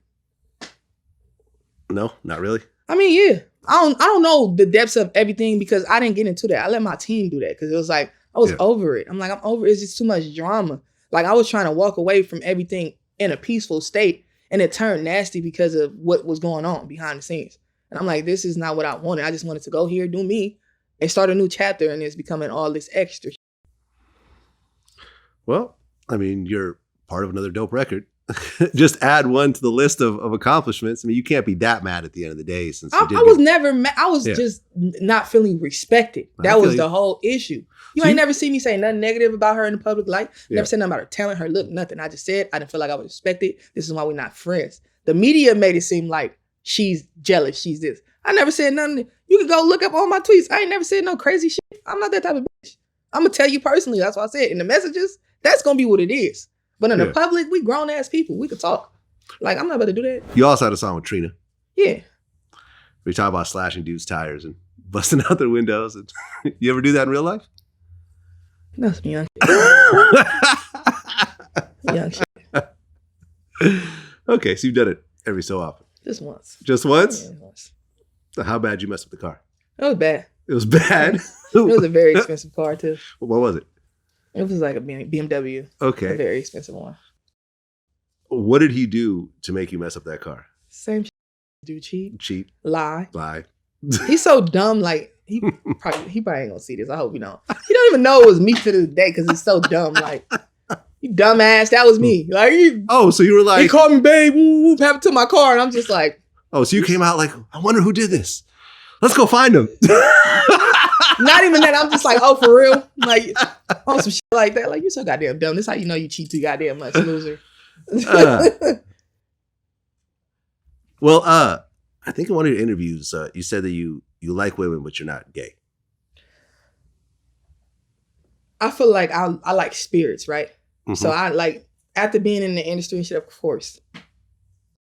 No, not really? I mean, yeah. I don't know the depths of everything because I didn't get into that. I let my team do that because it was like, I was over it. I'm like, I'm over it. It's just too much drama. Like, I was trying to walk away from everything in a peaceful state, and it turned nasty because of what was going on behind the scenes. And I'm like, this is not what I wanted. I just wanted to go here, do me, and start a new chapter, and it's becoming all this extra. Well, I mean, you're part of another dope record. Just add one to the list of accomplishments. I mean, you can't be that mad at the end of the day. Since I was never mad. I was just not feeling respected. That was the whole issue. You ain't never see me say nothing negative about her in the public light. Never said nothing about her talent, her look, nothing. I just said I didn't feel like I was respected. This is why we're not friends. The media made it seem like she's jealous. She's this. I never said nothing. You can go look up all my tweets. I ain't never said no crazy shit. I'm not that type of bitch. I'm going to tell you personally. That's what I said. In the messages, that's going to be what it is. But in the public, we grown ass people. We could talk. Like, I'm not about to do that. You also had a song with Trina. Yeah. We talk about slashing dudes' tires and busting out their windows. And you ever do that in real life? No, some young shit. Young shit. Okay, so you've done it every so often. Just once. Just once? Yeah, once. So how bad you messed up the car? It was bad. It was bad? It was a very expensive car, too. What was it? It was like a BMW. Okay. A very expensive one. What did he do to make you mess up that car? Same shit. Do cheat. Cheat. Lie. Lie. He's so dumb. Like, he probably ain't gonna see this. I hope you don't. He don't even know it was me to this day because it's so dumb. Like, you dumbass. That was me. Like, so you were like, he called me babe. Woo, woo, happened to my car, and I'm just like, oh, so you came out like, I wonder who did this. Let's go find him. Not even that. I'm just like, oh, for real? Like, on some shit like that. Like, you're so goddamn dumb. This is how you know you cheat too goddamn much, loser. Well, I think in one of your interviews, you said that you like women, but you're not gay. I feel like I like spirits, right? Mm-hmm. So I like, after being in the industry and shit, of course,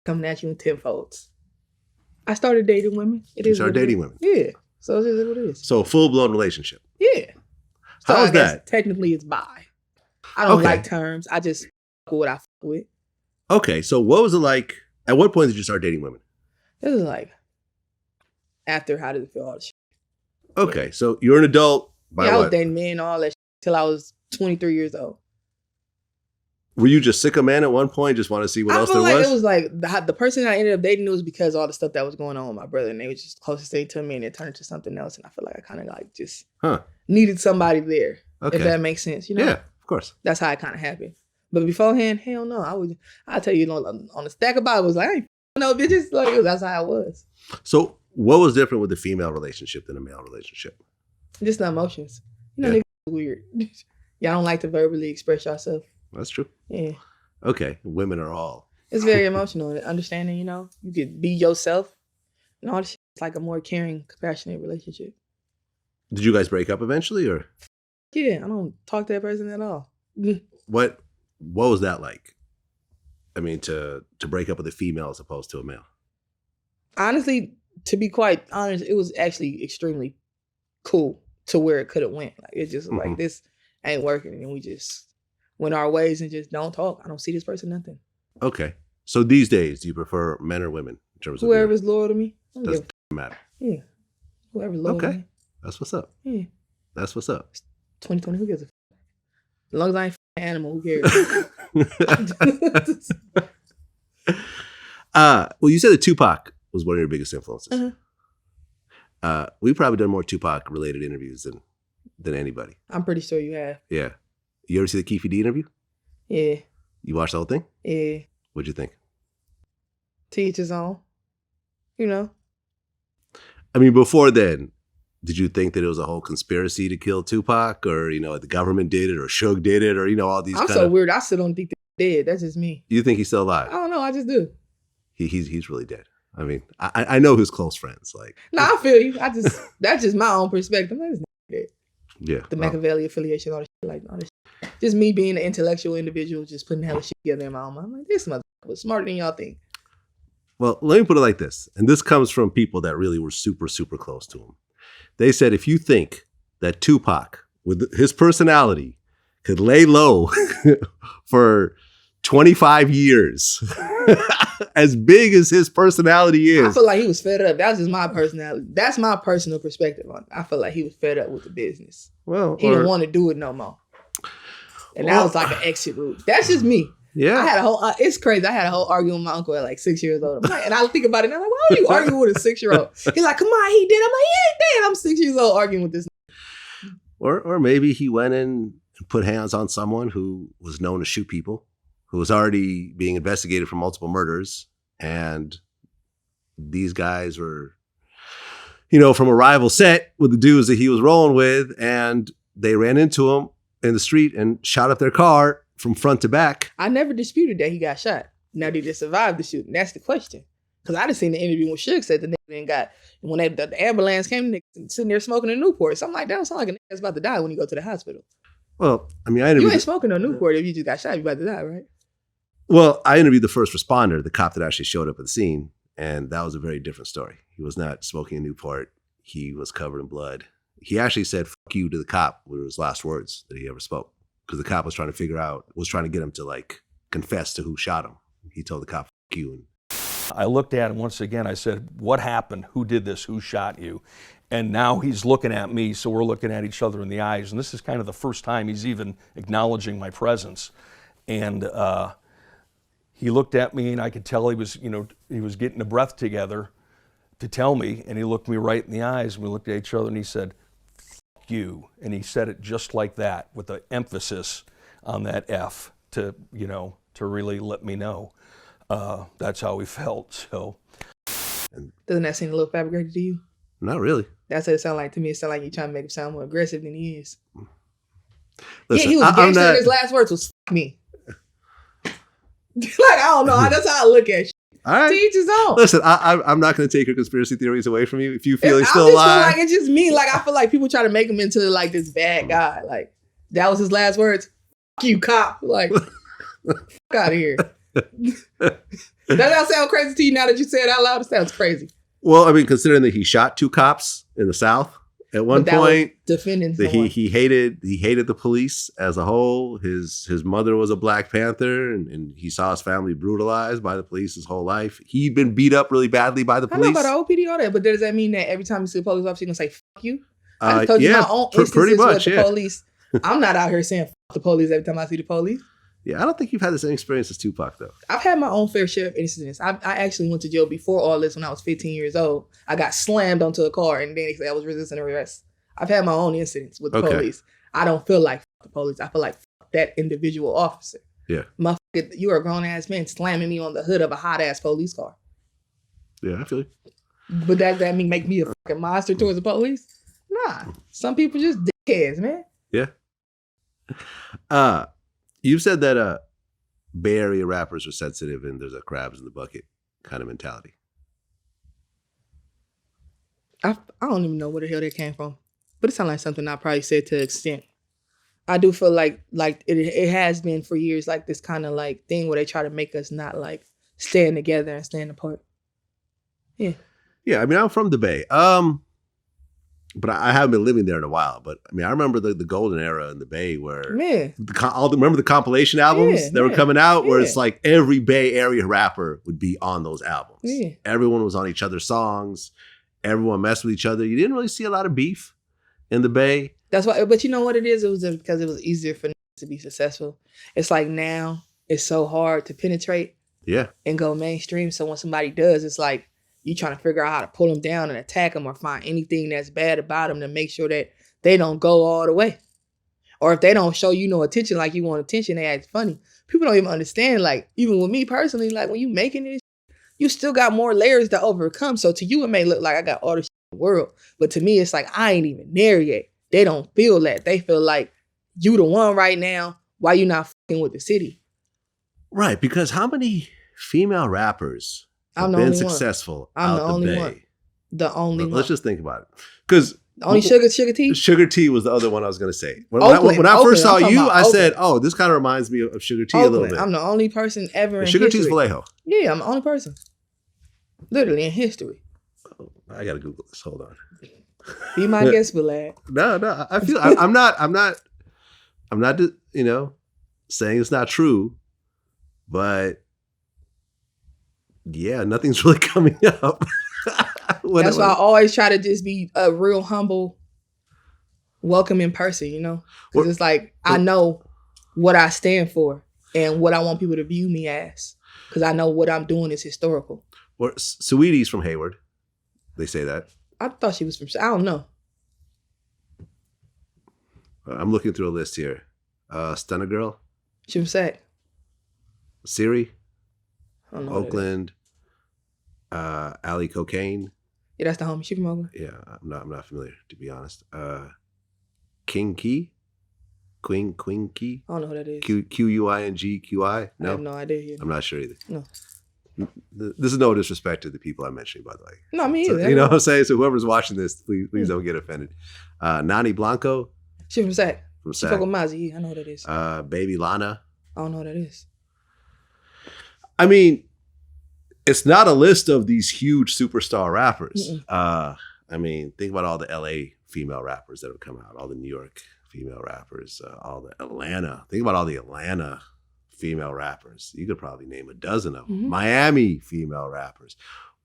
coming at you in tenfolds. I started dating women. You started dating women? Yeah. So it's just what it is. So a full-blown relationship? Yeah. So how was that? Technically, it's bi. I don't like terms. I just fuck with what I fuck with. Okay. So what was it like? At what point did you start dating women? It was like, after How Does It Feel? All the shit. Okay. Yeah. So you're an adult by what? I was dating men, all that shit, till I was 23 years old. Were you just sick of men at one point? Just want to see what else there was? It was like the person I ended up dating was because all the stuff that was going on with my brother, and they was just the closest thing to me, and it turned into something else. And I feel like I kind of like just needed somebody there, if that makes sense. You know? Yeah, of course. That's how it kind of happened. But beforehand, hell no. I tell you, on the stack of Bibles, like, I ain't no bitches. Like, that's how it was. So what was different with the female relationship than a male relationship? Just the emotions. You know, niggas is weird. Y'all don't like to verbally express yourself. That's true. Yeah. Okay. Women are all. It's very emotional. Understanding, you could be yourself and all this shit. It's like a more caring, compassionate relationship. Did you guys break up eventually, or? Yeah, I don't talk to that person at all. What was that like? I mean, to break up with a female as opposed to a male? Honestly, to be quite honest, it was actually extremely cool to where it could have went. Like, it just was like, this ain't working, and we just went our ways and just don't talk. I don't see this person, nothing. Okay. So these days, do you prefer men or women in terms of whoever's loyal to me? Doesn't matter. Yeah. Whoever's loyal to me. That's what's up. Yeah. That's what's up. 2020, who gives a f***? As long as I ain't an animal, who cares? Well, you said that Tupac was one of your biggest influences. We've probably done more Tupac-related interviews than anybody. I'm pretty sure you have. Yeah. You ever see the Keefe D interview? Yeah. You watched the whole thing? Yeah. What'd you think? To each his own. You know. I mean, before then, did you think that it was a whole conspiracy to kill Tupac, or the government did it, or Suge did it, or all these? I'm so weird. I still don't think they're dead. That's just me. You think he's still alive? I don't know. I just do. He's really dead. I mean, I know his close friends. I feel you. That's just my own perspective. I'm like, dead. Yeah. The Machiavelli affiliation, all this shit, just me being an intellectual individual, just putting hella shit together in my own mind. I'm like, this motherfucker was smarter than y'all think. Well, let me put it like this, and this comes from people that really were super, super close to him. They said, if you think that Tupac, with his personality, could lay low for 25 years, as big as his personality is. I feel like he was fed up. That's just my personality. That's my personal perspective on it. I feel like he was fed up with the business. Well, he didn't want to do it no more. And that was like an exit route. That's just me. Yeah. I had a whole, it's crazy. I had a whole argument with my uncle at like 6 years old. I'm like, and I think about it and I'm like, why are you arguing with a 6-year-old? He's like, come on, he did. I'm like, he ain't dead. I'm 6 years old arguing with this. Or maybe he went in and put hands on someone who was known to shoot people, who was already being investigated for multiple murders. And these guys were, from a rival set with the dudes that he was rolling with. And they ran into him in the street and shot up their car from front to back. I never disputed that he got shot. Now, did he survive the shooting? That's the question. Because I just seen the interview when Suge said the nigga then got, when the ambulance came, the nigga sitting there smoking a Newport. So I'm like, that don't sound like a nigga that's about to die when you go to the hospital. Well, I mean, you ain't smoking no Newport if you just got shot, you about to die, right? Well, I interviewed the first responder, the cop that actually showed up at the scene, and that was a very different story. He was not smoking a Newport. He was covered in blood. He actually said, "Fuck you" to the cop, were his last words that he ever spoke. Because the cop was trying to get him to confess to who shot him. He told the cop, "Fuck you." And I looked at him once again. I said, what happened? Who did this? Who shot you? And now he's looking at me, so we're looking at each other in the eyes. And this is kind of the first time he's even acknowledging my presence. And he looked at me, and I could tell he was getting a breath together to tell me. And he looked me right in the eyes, and we looked at each other, and he said, "Fuck you." And he said it just like that, with the emphasis on that F to really let me know. That's how we felt. So, doesn't that seem a little fabricated to you? Not really. That's what it sounded like to me. It sounded like you're trying to make him sound more aggressive than he is. Listen, he was gangster. His last words was "F me." I don't know. That's how I look at shit. All right. To each his own. Listen, I'm not going to take your conspiracy theories away from you. If you feel he's still alive, feel like it's just me. I feel like people try to make him into this bad guy. That was his last words. "F you, cop." Fuck out of here. Does that sound crazy to you now that you say it out loud? It sounds crazy. Well, I mean, considering that he shot 2 cops in the South at one point, defending that he hated the police as a whole. His mother was a Black Panther, and he saw his family brutalized by the police his whole life. He'd been beat up really badly by the police. I know about the OPD, all that, but does that mean that every time you see a police officer, you're gonna say "fuck you"? I just told you my own instances pretty much, with the police. I'm not out here saying "fuck the police" every time I see the police. Yeah, I don't think you've had the same experience as Tupac, though. I've had my own fair share of incidents. I actually went to jail before all this when I was 15 years old. I got slammed onto a car, and then they said I was resisting arrest. I've had my own incidents with the police. I don't feel like the police. I feel like that individual officer. Yeah. Motherfucker, you are a grown-ass man slamming me on the hood of a hot-ass police car. Yeah, I feel you. But does that mean make me a fucking monster towards the police? Nah. Some people just dickheads, man. Yeah. You've said that Bay Area rappers are sensitive and there's a crabs in the bucket kind of mentality. I don't even know where the hell that came from, but it sounds like something I probably said to an extent. I do feel like it has been for years this kind of thing where they try to make us not stand together and stand apart. Yeah. Yeah, I mean, I'm from the Bay. But I haven't been living there in a while. But I mean, I remember the golden era in the Bay where remember the compilation albums that were coming out where it's every Bay Area rapper would be on those albums. Yeah. Everyone was on each other's songs. Everyone messed with each other. You didn't really see a lot of beef in the Bay. That's why. But you know what it is? It was because it was easier for to be successful. It's like now it's so hard to penetrate. Yeah. And go mainstream. So when somebody does, it's like you trying to figure out how to pull them down and attack them or find anything that's bad about them to make sure that they don't go all the way. Or if they don't show you no attention like you want attention, they act funny. People don't even understand, like, even with me personally, like when you making it, you still got more layers to overcome. So to you, it may look like I got all the shit in the world. But to me, it's like I ain't even there yet. They don't feel that. They feel like you the one right now. Why you not fucking with the city? Right, because how many female rappers have been successful out the Bay? The only one. Let's just think about it. Because only Suga T? Sugar T was the other one I was going to say. When I first saw you, I said, oh, this kind of reminds me of Sugar T a little bit. I'm the only person ever in Sugar history. T's Vallejo. Yeah, I'm the only person. Literally in history. Oh, I got to Google this. Hold on. Be my guest, Vlad. No. I feel I'm not, you know, saying it's not true, but yeah, nothing's really coming up. That's why I always try to just be a real humble, welcoming person, you know? Because it's like, I know what I stand for and what I want people to view me as. Because I know what I'm doing is historical. Well, Saweetie's from Hayward. They say that. I thought she was from, I don't know. I'm looking through a list here. Stunner Girl. She from Sac. Siri. I don't know Oakland. Alley Cocaine. Yeah, that's the homie. She from Oakland. Yeah, I'm not familiar, to be honest. King Key? Queen Key? I don't know who that is. Quingqi? No? I have no idea. Either. I'm not sure either. No. This is no disrespect to the people I'm mentioning, by the way. No, me either. So, you know what I'm saying? So whoever's watching this, please don't get offended. Nani Blanco. She from Sac. From She Sac. fuck with Mozzie. I know who that is. Baby Lana. I don't know who that is. I mean, it's not a list of these huge superstar rappers. I mean, think about all the LA female rappers that have come out, all the New York female rappers, all the Atlanta. Think about all the Atlanta female rappers. You could probably name a dozen of them. Miami female rappers.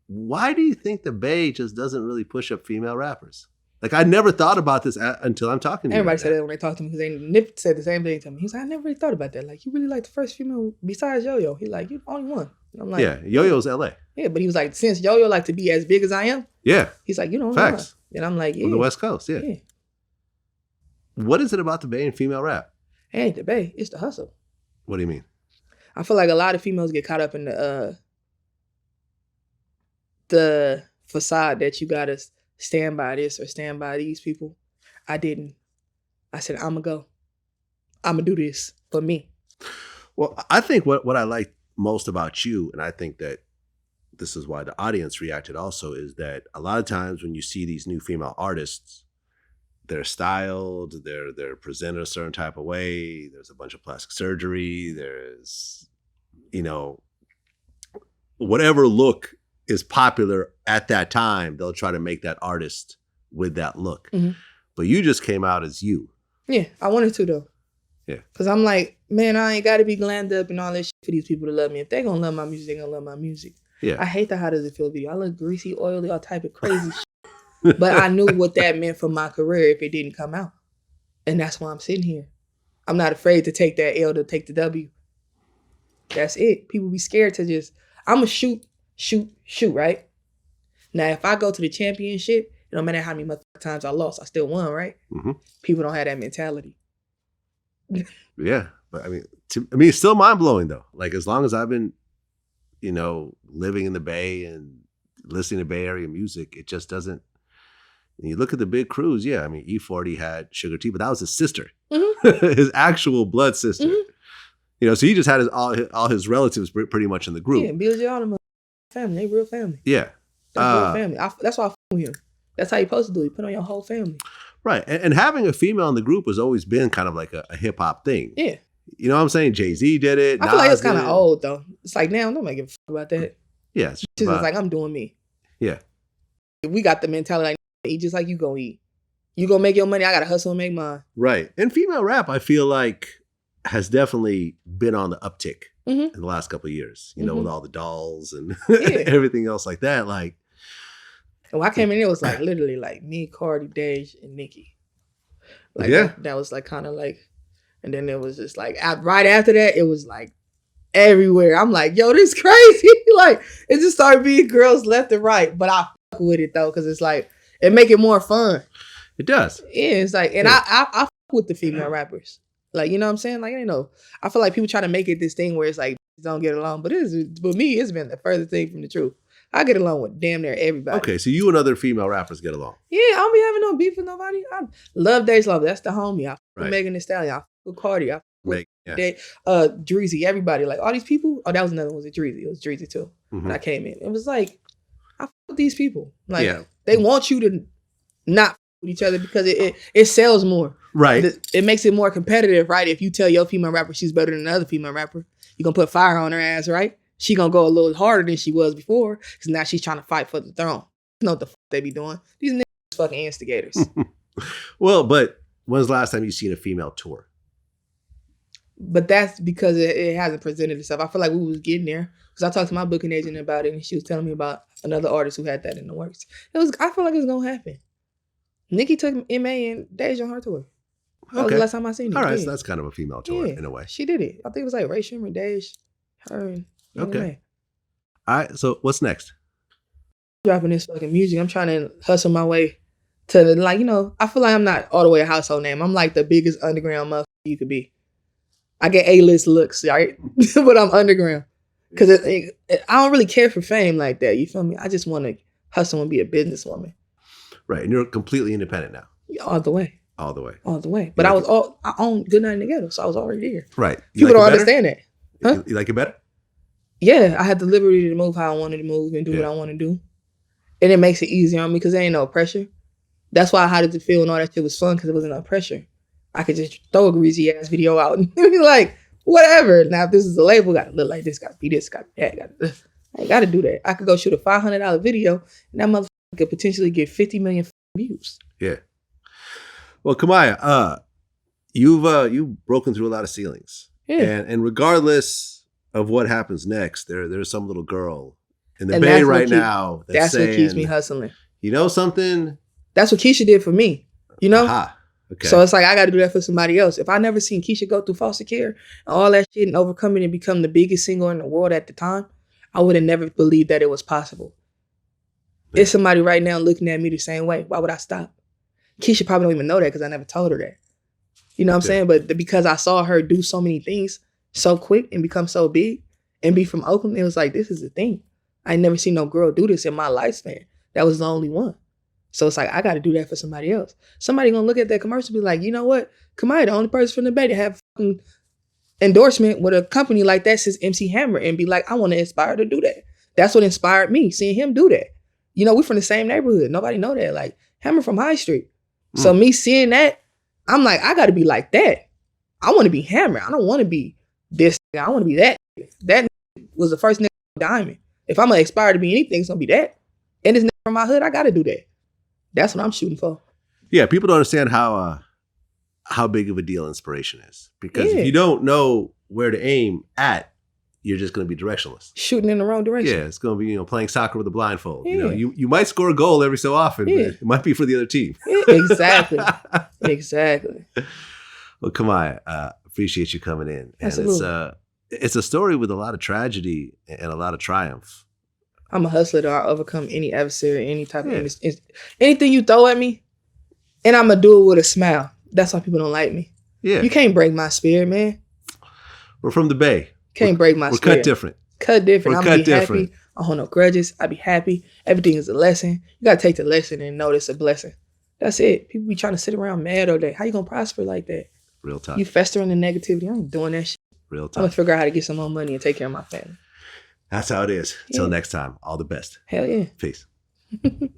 Why do you think the Bay just doesn't really push up female rappers? Like, I never thought about this until I'm talking to you. Everybody said that when they talked to me because Nip said the same thing to me. He was like, I never really thought about that. Like, you really like the first female besides Yo-Yo. He's like, you're the only one. And I'm like, yeah, Yo-Yo's LA. Yeah, but he was like, since Yo-Yo like to be as big as I am, yeah, he's like, you don't know. Facts. And I'm like, yeah. On the West Coast, yeah. What is it about the Bay and female rap? It ain't the Bay. It's the hustle. What do you mean? I feel like a lot of females get caught up in the facade that you gotta stand by this or stand by these people. I didn't. I said, I'm gonna do this for me. Well, I think what I like most about you, and I think that this is why the audience reacted also, is that a lot of times when you see these new female artists, they're styled, they're presented a certain type of way, there's a bunch of plastic surgery, there's, you know, whatever look is popular at that time, they'll try to make that artist with that look. But you just came out as you. Yeah, I wanted to though. Yeah. Because I'm like, man, I ain't got to be glammed up and all that shit for these people to love me. If they going to love my music, they going to love my music. Yeah. I hate the How Does It Feel video. I look greasy, oily, all type of crazy shit. But I knew what that meant for my career if it didn't come out. And that's why I'm sitting here. I'm not afraid to take that L, to take the W. That's it. People be scared to just, I'm going to shoot, right? Now, if I go to the championship, it don't matter how many times I lost, I still won, right? People don't have that mentality. Yeah. But I mean, it's still mind blowing though. Like, as long as I've been, you know, living in the Bay and listening to Bay Area music, it just doesn't. And you look at the big crews, yeah. I mean, E40 had Suga T, but that was his sister, his actual blood sister. You know, so he just had all his relatives pretty much in the group. Yeah, Bill J. All family, they real family. Yeah, real family. That's why I f with him. That's how you supposed to do it. You put on your whole family. Right, and having a female in the group has always been kind of like a hip hop thing. Yeah. You know what I'm saying? Jay-Z did it. I feel like it's kind of old though. It's like now nobody give a fuck about that. Yeah. It's just like, I'm doing me. Yeah. We got the mentality like, eat just like you gonna eat. You gonna make your money, I gotta hustle and make mine. Right. And female rap, I feel like, has definitely been on the uptick in the last couple of years. You know, with all the dolls and everything else like that. Like, and when I came in, it was like literally like me, Cardi, Dej, and Nicki. Like that was like kind of like, and then it was just like right after that, it was like everywhere. I'm like, yo, this crazy. Like it just started being girls left and right. But I fuck with it though, because it's like it make it more fun. It does. Yeah, it's like, and I fuck with the female rappers. Like, you know what I'm saying? Like, you know, I feel like people try to make it this thing where it's like don't get along, but with me, it's been the furthest thing from the truth. I get along with damn near everybody. Okay, so you and other female rappers get along. Yeah, I don't be having no beef with nobody. I love Days Love. That's the homie. I fuck with Megan Thee Stallion. I fuck with Cardi. I fuck with Dreezy. Everybody. Like all these people. Oh, that was another one. Was it Dreezy? It was Dreezy too. When I came in. It was like, I fuck with these people. Like they want you to not fuck with each other because it sells more. Right. It makes it more competitive, right? If you tell your female rapper she's better than another female rapper, you're going to put fire on her ass, right? She going to go a little harder than she was before because now she's trying to fight for the throne. You know what the fuck they be doing. These niggas fucking instigators. Well, but when's the last time you seen a female tour? But that's because it hasn't presented itself. I feel like we was getting there because I talked to my booking agent about it and she was telling me about another artist who had that in the works. I feel like it's going to happen. Nicki took MA and Deja on her tour. That was the last time I seen it. All right, so that's kind of a female tour in a way. She did it. I think it was like Ray Shimmer, Dej, her, and okay. All right, so what's next? Dropping this fucking music. I'm trying to hustle my way to like, you know, I feel like I'm not all the way a household name. I'm like the biggest underground motherfucker you could be. I get A-list looks, right? But I'm underground. Because I don't really care for fame like that. You feel me? I just want to hustle and be a businesswoman. Right, and you're completely independent now. All the way. All the way. All the way. But I owned Good Night in the Ghetto, so I was already there. Right. People don't understand that. Huh? You like it better? Yeah, I had the liberty to move how I wanted to move and do what I want to do. And it makes it easier on me because there ain't no pressure. That's why How Did It Feel and all that shit was fun because it wasn't no pressure. I could just throw a greasy ass video out and be like, whatever. Now, if this is a label, got to look like this, got to be this, got to be that. I ain't got to do that. I could go shoot a $500 video and that motherfucker could potentially get 50 million views. Yeah. Well, Kamaiyah, you've broken through a lot of ceilings. Yeah. And regardless of what happens next, there's some little girl in the Bay right now that's saying, what keeps me hustling. You know something? That's what Keisha did for me. You know? Aha. Okay. So it's like I got to do that for somebody else. If I never seen Keisha go through foster care and all that shit and overcome it and become the biggest singer in the world at the time, I would have never believed that it was possible. Yeah. It's somebody right now looking at me the same way. Why would I stop? Keisha probably don't even know that because I never told her that. You know what I'm saying? But because I saw her do so many things so quick and become so big and be from Oakland, it was like, this is the thing. I never seen no girl do this in my lifespan. That was the only one. So it's like, I got to do that for somebody else. Somebody going to look at that commercial and be like, you know what? Kamaiyah, the only person from the Bay to have fucking endorsement with a company like that since MC Hammer and be like, I want to inspire to do that. That's what inspired me, seeing him do that. You know, we from the same neighborhood. Nobody know that. Like, Hammer from High Street. So me seeing that, I'm like, I got to be like that. I want to be Hammer. I don't want to be this. I want to be that. That was the first nigga diamond. If I'm going to aspire to be anything, it's going to be that. And this nigga from my hood, I got to do that. That's what I'm shooting for. Yeah, people don't understand how big of a deal inspiration is. Because if you don't know where to aim at, you're just going to be directionless. Shooting in the wrong direction. Yeah, it's going to be, playing soccer with a blindfold. Yeah. You might score a goal every so often, but it might be for the other team. Exactly. Exactly. Well, Kamaiyah, appreciate you coming in. Absolutely. And it's a story with a lot of tragedy and a lot of triumph. I'm a hustler though. I overcome any adversary, any type of anything you throw at me, and I'm going to do it with a smile. That's why people don't like me. Yeah. You can't break my spirit, man. We're from the Bay. Can't break my spirit. We're cut different. Cut different. I'm be happy. I hold no grudges. I be happy. Everything is a lesson. You got to take the lesson and know it's a blessing. That's it. People be trying to sit around mad all day. How you going to prosper like that? Real tough. You festering in negativity. I ain't doing that shit. Real tough. I'm going to figure out how to get some more money and take care of my family. That's how it is. Until next time, all the best. Hell yeah. Peace.